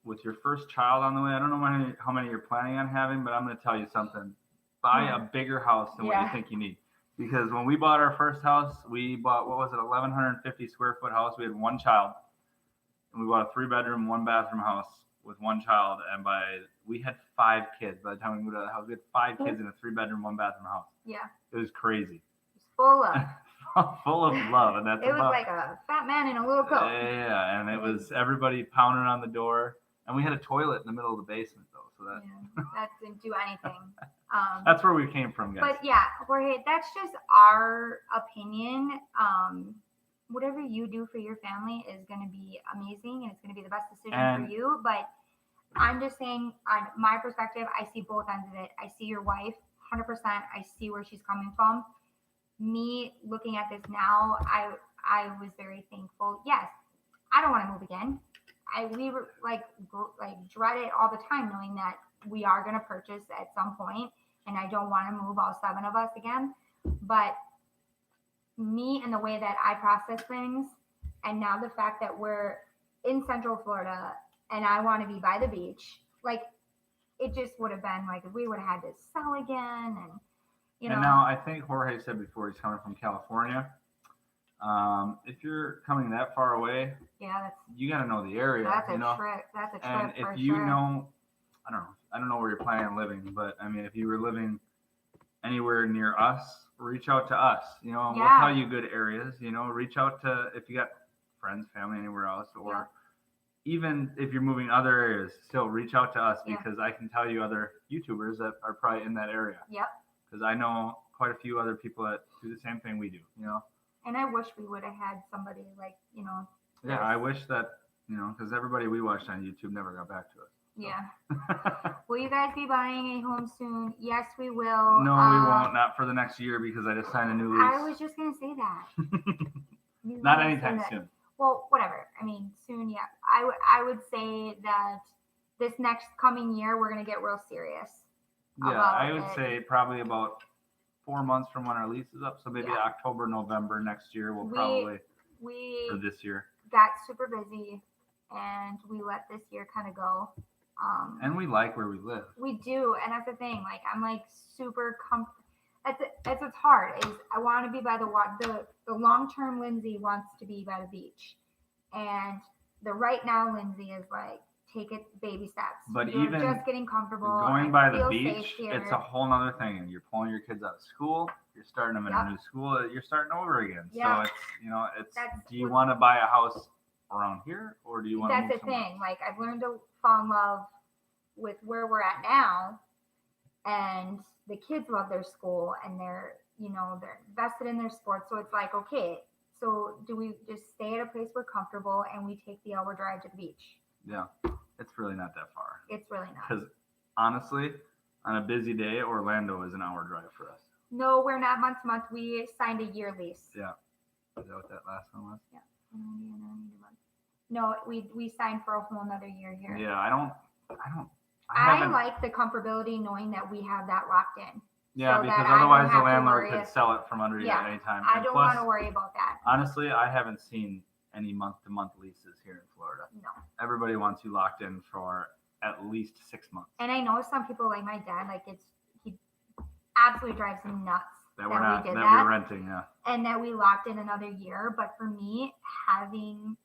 with your first child on the way, I don't know how many you're planning on having, but I'm gonna tell you something. Buy a bigger house than what you think you need. Because when we bought our first house, we bought, what was it, 1,150 square foot house. We had one child, and we bought a 3-bedroom, 1-bathroom house with one child. And we had 5 kids by the time we moved out of the house. We had 5 kids in a 3-bedroom, 1-bathroom house. Yeah, it was crazy. Full of full of love, and it was like a fat man in a little coat. Yeah, and it was everybody pounding on the door, and we had a toilet in the middle of the basement though, so that didn't do anything. That's where we came from, guys. But yeah, Jorge, that's just our opinion. Whatever you do for your family is going to be amazing, and it's going to be the best decision for you. But I'm just saying, on my perspective, I see both ends of it. I see your wife, 100%. I see where she's coming from. Me looking at this now, I was very thankful. Yes, I don't want to move again. We were like dread it all the time, knowing that we are going to purchase at some point, and I don't want to move all 7 of us again. But me and the way that I process things, and now the fact that we're in Central Florida and I want to be by the beach, like it just would have been like if we would have had to sell again, and And now I think Jorge said before he's coming from California. If you're coming that far away, you got to know the area. That's a trip. That's a trip. And if you know, I don't know where you're planning on living, but I mean, if you were living anywhere near us, reach out to us. We'll tell you good areas. Reach out to if you got friends, family anywhere else, or even if you're moving other areas, still reach out to us because I can tell you other YouTubers that are probably in that area. Yep. Because I know quite a few other people that do the same thing we do, And I wish we would have had somebody like, Yeah, I wish that, because everybody we watched on YouTube never got back to us. So. Yeah. Will you guys be buying a home soon? Yes, we will. No, we won't. Not for the next year because I just signed a new lease. I was just going to say that. Not anytime soon. Well, whatever. I mean, soon, yeah. I would say that this next coming year, we're going to get real serious. Yeah, I would say probably about 4 months from when our lease is up. So maybe October, November next year, we'll probably, for this year. Got super busy and we let this year kind of go. And we like where we live. We do. And that's the thing. Like, I'm like super comfortable. That's what's hard is I want to be by the water. The long-term Lindsay wants to be by the beach. And the right now Lindsay is like, take it baby steps. But you're even just getting comfortable. Going by the beach, it's a whole nother thing. And you're pulling your kids out of school. You're starting them in a new school. You're starting over again. So it's do you want to buy a house around here or do you want to move somewhere? That's the thing. Like I've learned to fall in love with where we're at now, and the kids love their school and they're invested in their sports. So it's like, okay, so do we just stay at a place we're comfortable and we take the hour drive to the beach? Yeah. It's really not that far. It's really not. Because honestly, on a busy day, Orlando is an hour drive for us. No, we're not month to month. We signed a year lease. Yeah. Is that what that last one was? Yeah. No, we signed for a whole nother year here. Yeah, I like the comfortability knowing that we have that locked in. Yeah, so because otherwise the landlord could sell it from under you at any time. I don't want to worry about that. Honestly, I haven't seen any month-to-month leases here in Florida. No. Everybody wants you locked in for at least 6 months. And I know some people like my dad, like he absolutely drives him nuts that we're renting, yeah. And that we locked in another year. But for me, having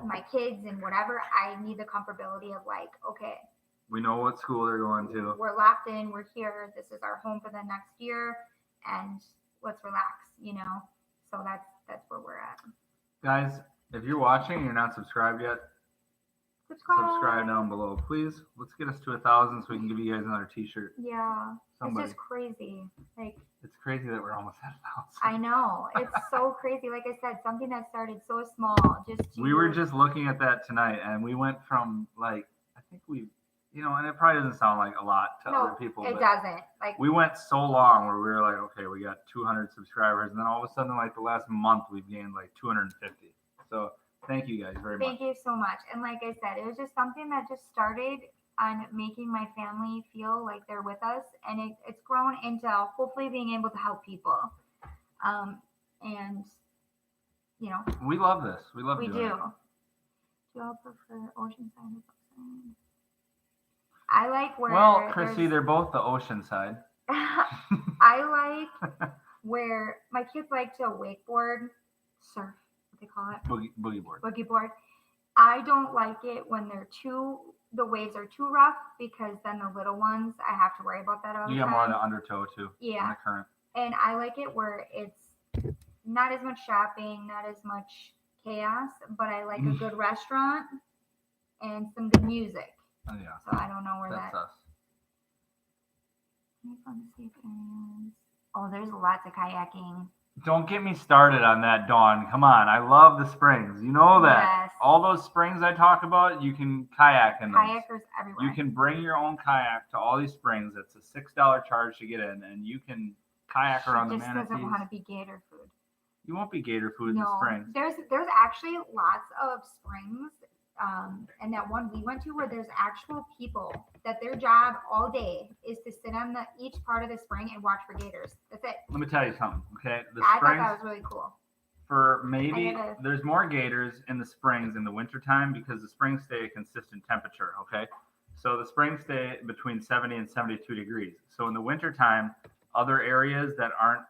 my kids and whatever, I need the comfortability of like, okay. We know what school they're going to. We're locked in. We're here. This is our home for the next year. And let's relax, So that's where we're at. Guys, if you're watching and you're not subscribed yet, subscribe down below, please. Let's get us to 1,000 so we can give you guys another T-shirt. Yeah, it's just crazy. Like it's crazy that we're almost at 1,000. I know it's so crazy. Like I said, something that started so small. We were just looking at that tonight, and we went from like I think we, and it probably doesn't sound like a lot to other people. It doesn't. Like we went so long where we were like, okay, we got 200 subscribers, and then all of a sudden, like the last month, we've gained like 250. So thank you guys very much. Thank you so much. And like I said, it was just something that just started on making my family feel like they're with us, and it's grown into hopefully being able to help people. and we love this. We love we doing do. it. Do y'all prefer oceanside or outside? I like where. Well, Chrissy, they're both the ocean side. I like where my kids like to wakeboard, surf, what they call it, boogie board. Boogie board. I don't like it when the waves are too rough, because then the little ones, I have to worry about that all the time. You get more of the undertow too. Yeah. In the current. And I like it where it's not as much shopping, not as much chaos, but I like a good restaurant and some good music. Oh, yeah. So I don't know where that's us. Any fun safe areas? Oh, there's lots of kayaking. Don't get me started on that, Dawn. Come on. I love the springs. You know that. Yes. All those springs I talk about, you can kayak in those. Kayakers everywhere. You can bring your own kayak to all these springs. It's a $6 charge to get in, and you can kayak around the manatees. Just doesn't want to be gator food. You won't be gator food in the springs. There's actually lots of springs, and that one we went to where there's actual people that their job all day is to sit on each part of the spring and watch for gators. That's it. Let me tell you something, okay? I thought that was really cool. There's more gators in the springs in the wintertime because the springs stay a consistent temperature, okay? So the springs stay between 70 and 72 degrees. So in the wintertime, other areas that aren't,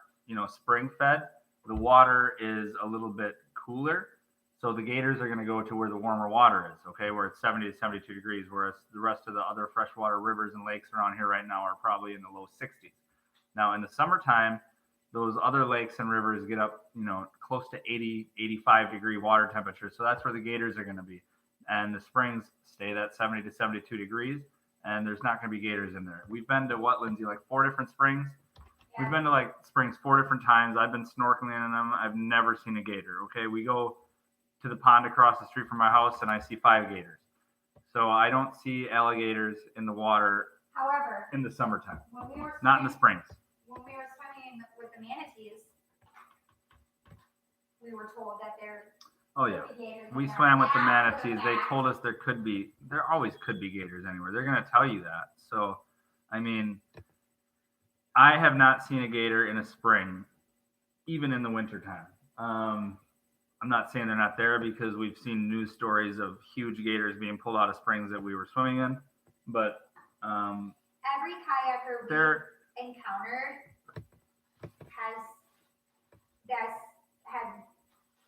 spring fed, the water is a little bit cooler. So the gators are going to go to where the warmer water is, okay, where it's 70 to 72 degrees, whereas the rest of the other freshwater rivers and lakes around here right now are probably in the low 60s. Now, in the summertime, those other lakes and rivers get up, close to 80, 85 degree water temperature. So that's where the gators are going to be. And the springs stay that 70 to 72 degrees, and there's not going to be gators in there. We've been to what, Lindsay, like 4 different springs? Yeah. We've been to like springs 4 different times. I've been snorkeling in them. I've never seen a gator, okay? We go to the pond across the street from my house, and I see 5 gators. So I don't see alligators in the water. However, in the summertime, not in the springs. When we were swimming with the manatees, we were told that there. Oh yeah, we swam with the manatees. They told us there always could be gators anywhere. They're going to tell you that. So, I mean, I have not seen a gator in a spring, even in the wintertime. I'm not saying they're not there because we've seen news stories of huge gators being pulled out of springs that we were swimming in. But every kayaker we encountered has had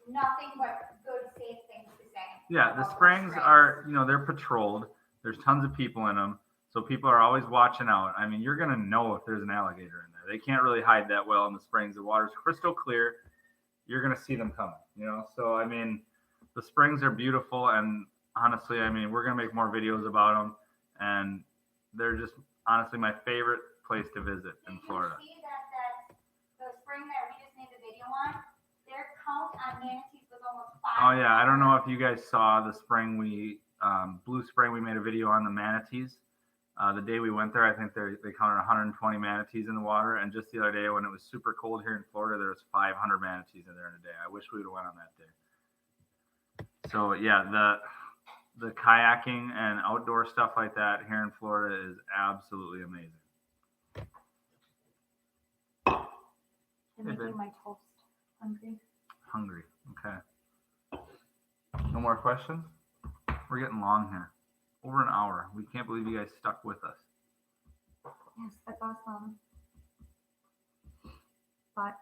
nothing but good, safe things to say. Yeah, the springs are, they're patrolled. There's tons of people in them. So people are always watching out. I mean, you're going to know if there's an alligator in there. They can't really hide that well in the springs. The water's crystal clear. You're going to see them coming, So, I mean, the springs are beautiful. And honestly, I mean, we're going to make more videos about them. And they're just, honestly, my favorite place to visit in Florida. You see that the spring that we just made the video on, their count on manatees was almost 5. Oh, yeah. I don't know if you guys saw the spring Blue Spring, we made a video on the manatees. The day we went there, I think they counted 120 manatees in the water. And just the other day when it was super cold here in Florida, there was 500 manatees in there in a day. I wish we would have went on that day. So, yeah, the kayaking and outdoor stuff like that here in Florida is absolutely amazing. I'm making my toast. Hungry. Okay. No more questions? We're getting long here. Over an hour. We can't believe you guys stuck with us. Yes, that's awesome. But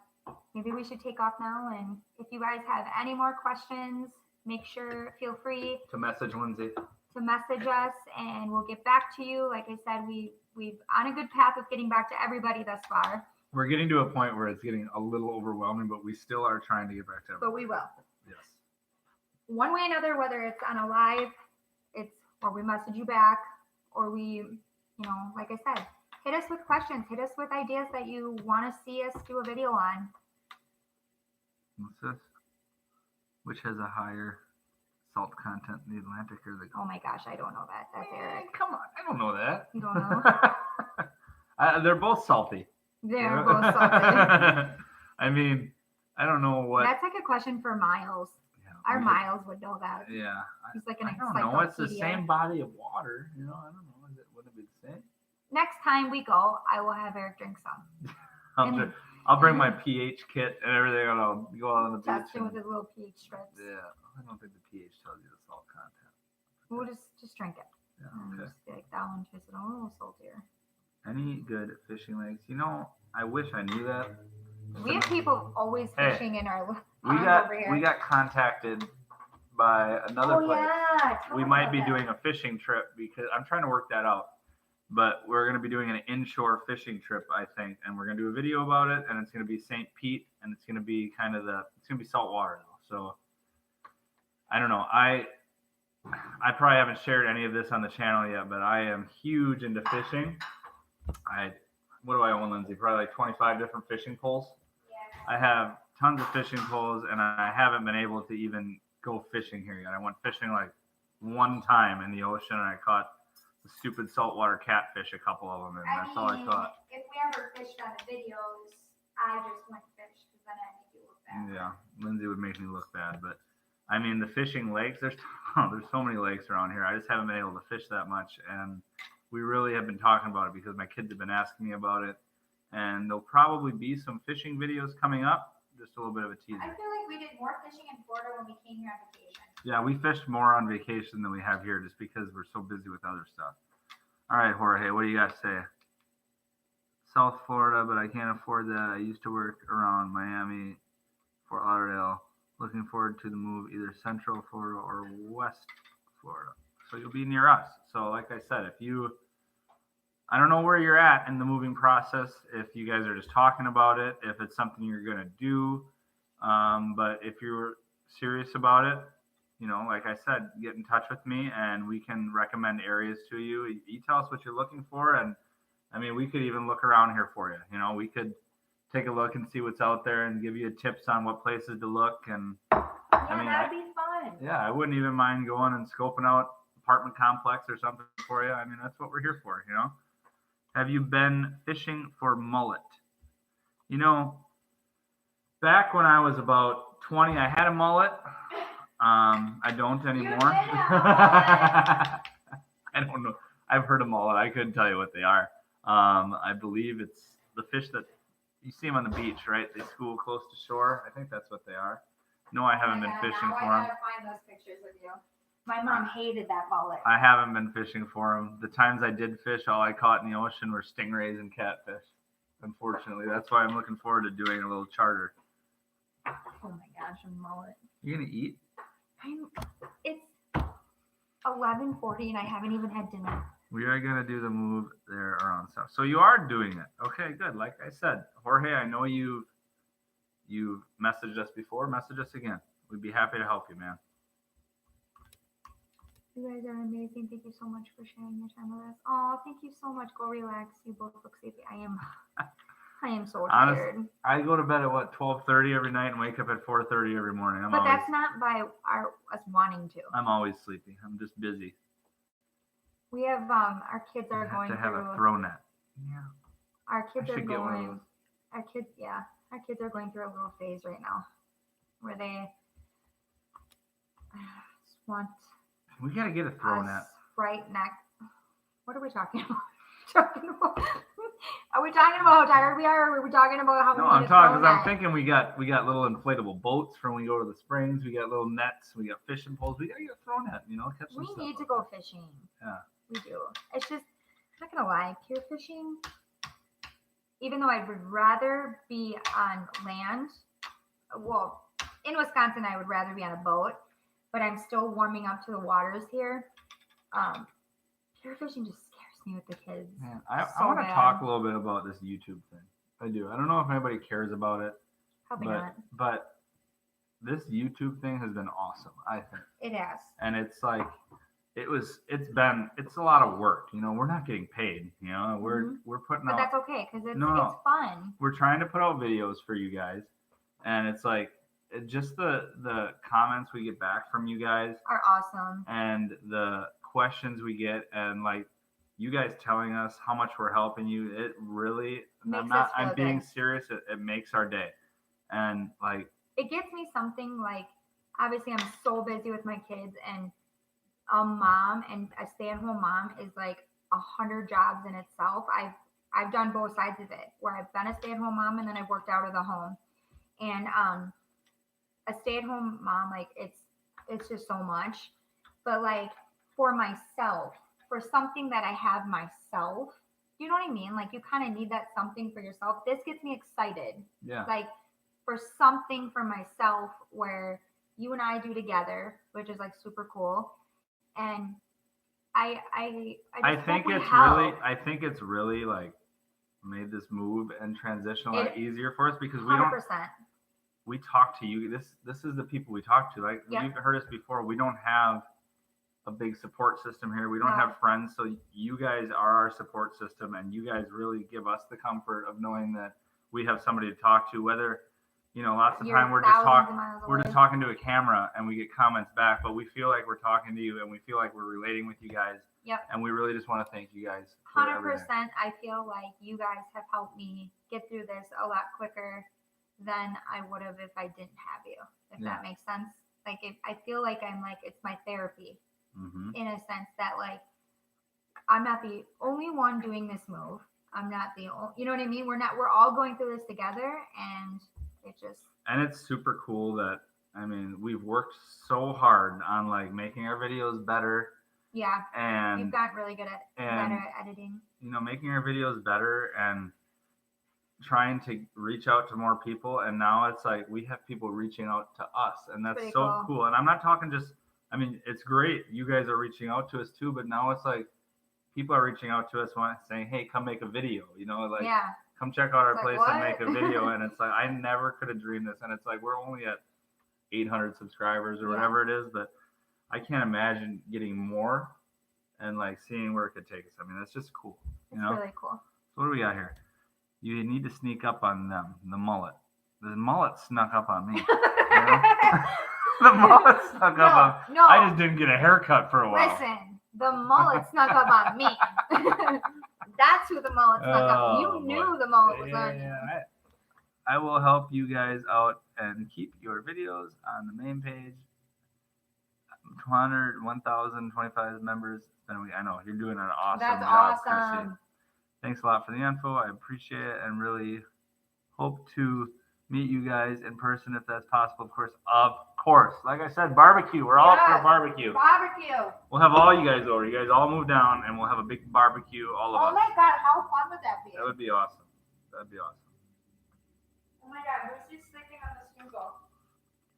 maybe we should take off now. And if you guys have any more questions, feel free to message Lindsay. To message us, and we'll get back to you. Like I said, we've on a good path of getting back to everybody thus far. We're getting to a point where it's getting a little overwhelming, but we still are trying to get back to everybody. But we will. Yes. One way or another, whether it's on a live, or we message you back, or we, like I said, hit us with questions, hit us with ideas that you want to see us do a video on. What's this? Which has a higher salt content in the Atlantic or the... Oh my gosh, I don't know that. That's Eric. Come on, I don't know that. You don't know? They're both salty. They're both salty. I mean, I don't know what... That's like a question for Miles. Our Miles would know that. Yeah. He's like an encyclopedia. I don't know. It's the same body of water. I don't know. Would it be the same? Next time we go, I will have Eric drink some. I'll bring my pH kit and everything, and I'll go out on the beach. Testing with his little pH strips. Yeah, I don't think the pH tells you the salt content. We'll just drink it. Yeah, okay. Just like that one tasted a little saltier. Any good fishing legs? You know, I wish I knew that. We have people always fishing in our over here. We got contacted by another place. Yeah, we might be doing a fishing trip because I'm trying to work that out. But we're going to be doing an inshore fishing trip, I think, and we're going to do a video about it, and it's going to be St. Pete, and it's going to be it's going to be salt water though. So I don't know. I probably haven't shared any of this on the channel yet, but I am huge into fishing. What do I own, Lindsay? Probably like 25 different fishing poles. Yeah. I have tons of fishing poles, and I haven't been able to even go fishing here yet. I went fishing like one time in the ocean, and I caught the stupid saltwater catfish, a couple of them, and that's all I caught. If we ever fished on the videos, I just went fish because then I make you look bad. Yeah, Lindsay would make me look bad, but I mean the fishing lakes. There's so many lakes around here. I just haven't been able to fish that much, and we really have been talking about it because my kids have been asking me about it, and there'll probably be some fishing videos coming up. Just a little bit of a teaser. I feel like we did more fishing in Florida when we came here on vacation. Yeah, we fished more on vacation than we have here just because we're so busy with other stuff. All right, Jorge, what do you got to say? South Florida, but I can't afford that. I used to work around Miami, Fort Lauderdale. Looking forward to the move, either Central Florida or West Florida. So you'll be near us. So like I said, I don't know where you're at in the moving process, if you guys are just talking about it, if it's something you're going to do. But if you're serious about it, you know, like I said, get in touch with me and we can recommend areas to you. You tell us what you're looking for. And I mean, we could even look around here for you. You know, we could take a look and see what's out there and give you tips on what places to look. And that'd be fun. Yeah, I wouldn't even mind going and scoping out apartment complex or something for you. I mean, that's what we're here for, you know. Have you been fishing for mullet? You know, back when I was about 20, I had a mullet. I don't anymore. I don't know. I've heard of mullet. I couldn't tell you what they are. I believe it's the fish that you see them on the beach, right? They school close to shore. I think that's what they are. No, I haven't been fishing for them. I gotta find those pictures of you. My mom hated that mullet. I haven't been fishing for them. The times I did fish, all I caught in the ocean were stingrays and catfish. Unfortunately, that's why I'm looking forward to doing a little charter. Oh my gosh, a mullet. You gonna eat? It's 11:40 and I haven't even had dinner. We are gonna do the move there around stuff. So you are doing it. Okay, good. Like I said, Jorge, I know you've messaged us before. Message us again. We'd be happy to help you, man. You guys are amazing. Thank you so much for sharing your time with us. Oh, thank you so much. Go relax. You both look sleepy. I am so tired. Honestly, I go to bed at 12:30 every night and wake up at 4:30 every morning. But that's not by us wanting to. I'm always sleepy. I'm just busy. We have our kids are going to have through a throw net. Yeah. Our kids are going. Our kids are going through a little phase right now, where they just want. We gotta get a throw net. Right neck. What are we talking about? Are we talking about how tired we are, or are we talking about how? No, I'm talking because I'm thinking we got little inflatable boats from when we go to the springs. We got little nets. We got fishing poles. We gotta get a throw net. You know, catch some stuff. We need to go fishing. Yeah. We do. It's just, I'm not gonna lie, pier fishing. Even though I would rather be on land, well, in Wisconsin I would rather be on a boat, but I'm still warming up to the waters here. Pier fishing just scares me with the kids. Man, I want to talk a little bit about this YouTube thing. I do. I don't know if anybody cares about it. Probably not. But this YouTube thing has been awesome, I think. It has. And it's like, it's a lot of work. You know, we're not getting paid. You know, we're putting out. But that's okay because it's fun. We're trying to put out videos for you guys, and it's like just the comments we get back from you guys are awesome, and the questions we get, and like you guys telling us how much we're helping you. It really, I'm being serious. It makes our day, and like it gets me something like. Obviously, I'm so busy with my kids and. A mom and a stay-at-home mom is like 100 jobs in itself. I've done both sides of it, where I've been a stay-at-home mom and then I've worked out of the home. And a stay-at-home mom, like it's just so much. But like for myself, for something that I have myself, you know what I mean? Like you kind of need that something for yourself. This gets me excited. Yeah. Like for something for myself where you and I do together, which is like super cool. And I think it's really like made this move and transition a lot easier for us because 100%. We talk to you. This is the people we talk to. Like you've heard us before. We don't have a big support system here. We don't have friends. So you guys are our support system, and you guys really give us the comfort of knowing that we have somebody to talk to. Whether lots of time we're just talking to a camera and we get comments back, but we feel like we're talking to you and we feel like we're relating with you guys. Yep. And we really just want to thank you guys. 100%. I feel like you guys have helped me get through this a lot quicker than I would have if I didn't have you. If that makes sense. Like I feel like it's my therapy in a sense that like I'm not the only one doing this move. I'm not the only, you know what I mean? We're all going through this together, and it's super cool that we've worked so hard on like making our videos better. Yeah. And you've gotten really good at editing. Making our videos better and trying to reach out to more people, and now it's like we have people reaching out to us, and that's so cool. And I'm not talking just it's great you guys are reaching out to us too, but now it's like people are reaching out to us saying, hey, come make a video, come check out our place and make a video. And it's like I never could have dreamed this, and it's like we're only at 800 subscribers or whatever it is, but I can't imagine getting more and like seeing where it could take us. That's just cool. It's really cool. So what do we got here? You need to sneak up on them, the mullet. The mullet snuck up on me. The mullet snuck up on me. No. I just didn't get a haircut for a while. Listen, the mullet snuck up on me. That's who the mullet snuck up on. You knew the mullet was on you. I will help you guys out and keep your videos on the main page. 1,025 members. I know you're doing an awesome job, Chrissy. Thanks a lot for the info. I appreciate it and really hope to meet you guys in person if that's possible. Of course. Like I said, barbecue. We're all for a barbecue. Barbecue. We'll have all you guys over. You guys all move down and we'll have a big barbecue, all of us. Oh my God, how fun would that be? That would be awesome. That'd be awesome. Oh my God, who's just sticking on the snoogle?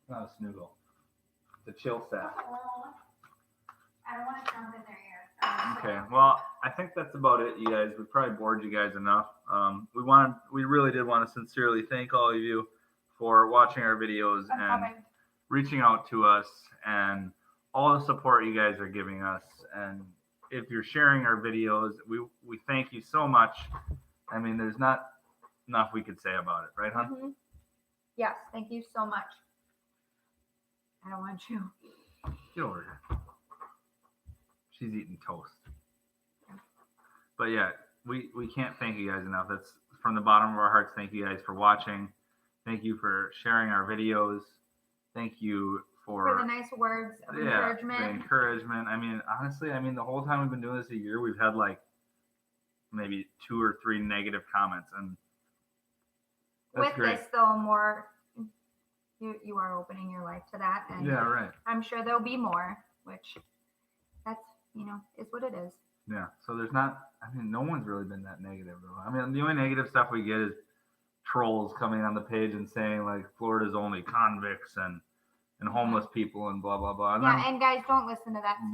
It's not a snoogle. It's a chill set. I don't want to jump in their ear. Okay, well, I think that's about it, you guys. We probably bored you guys enough. We really did want to sincerely thank all of you for watching our videos and reaching out to us and all the support you guys are giving us. And if you're sharing our videos, we thank you so much. There's not enough we could say about it, right, hon? Mm-hmm. Yes, thank you so much. I don't want you. Get over here. She's eating toast. But yeah, we can't thank you guys enough. That's from the bottom of our hearts. Thank you guys for watching. Thank you for sharing our videos. Thank you for the nice words of encouragement. The encouragement. Honestly, the whole time we've been doing this a year, we've had like maybe 2 or 3 negative comments, and that's with great. This though, more you are opening your life to that, and right. I'm sure there'll be more, which that's is what it is. Yeah. So there's not. No one's really been that negative though. The only negative stuff we get is trolls coming on the page and saying like Florida's only convicts and homeless people and blah blah blah. And and guys, don't listen to that stuff.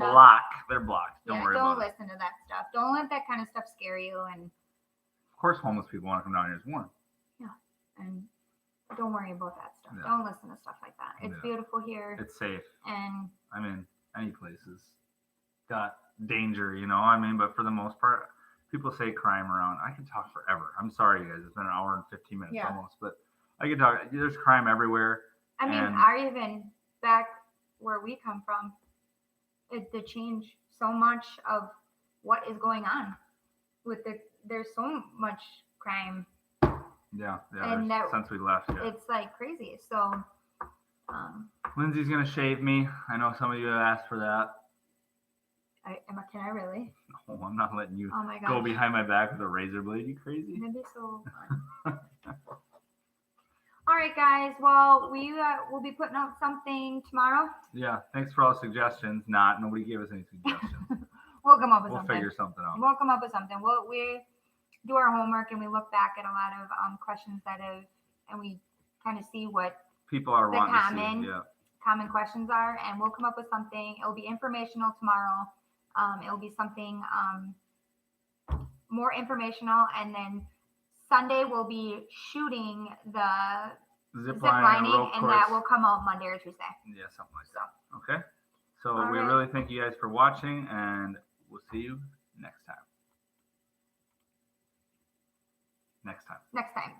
They're blocked. Don't worry about it. Don't listen to that stuff. Don't let that kind of stuff scare you. And of course, homeless people want to come down here. It's warm. Yeah, and don't worry about that stuff. Yeah. Don't listen to stuff like that. It's beautiful here. It's safe. And any places got danger, but for the most part, people say crime around. I can talk forever. I'm sorry, you guys. It's been an hour and 15 minutes almost, but I can talk. There's crime everywhere. Or even back where we come from, to change so much of what is going on with there's so much crime. Yeah, and since we left, it's like crazy. So, Lindsay's gonna shave me. I know some of you have asked for that. Can I really? No, I'm not letting you Oh my go gosh. behind my back with a razor blade. You crazy? That'd be so fun. All right, guys. Well, we will be putting out something tomorrow. Yeah. Thanks for all the suggestions. Nobody gave us any suggestions. We'll come up with something. We'll figure something out. We'll come up with something. We do our homework and we look back at a lot of questions and we kind of see what people are wanting to see. Yeah. Common questions are, and we'll come up with something. It'll be informational tomorrow. It'll be something more informational, and then Sunday we'll be shooting the zip lining, and that will come out Monday or Tuesday. Yeah, something like that. Okay. So we really thank you guys for watching, and we'll see you next time. Next time.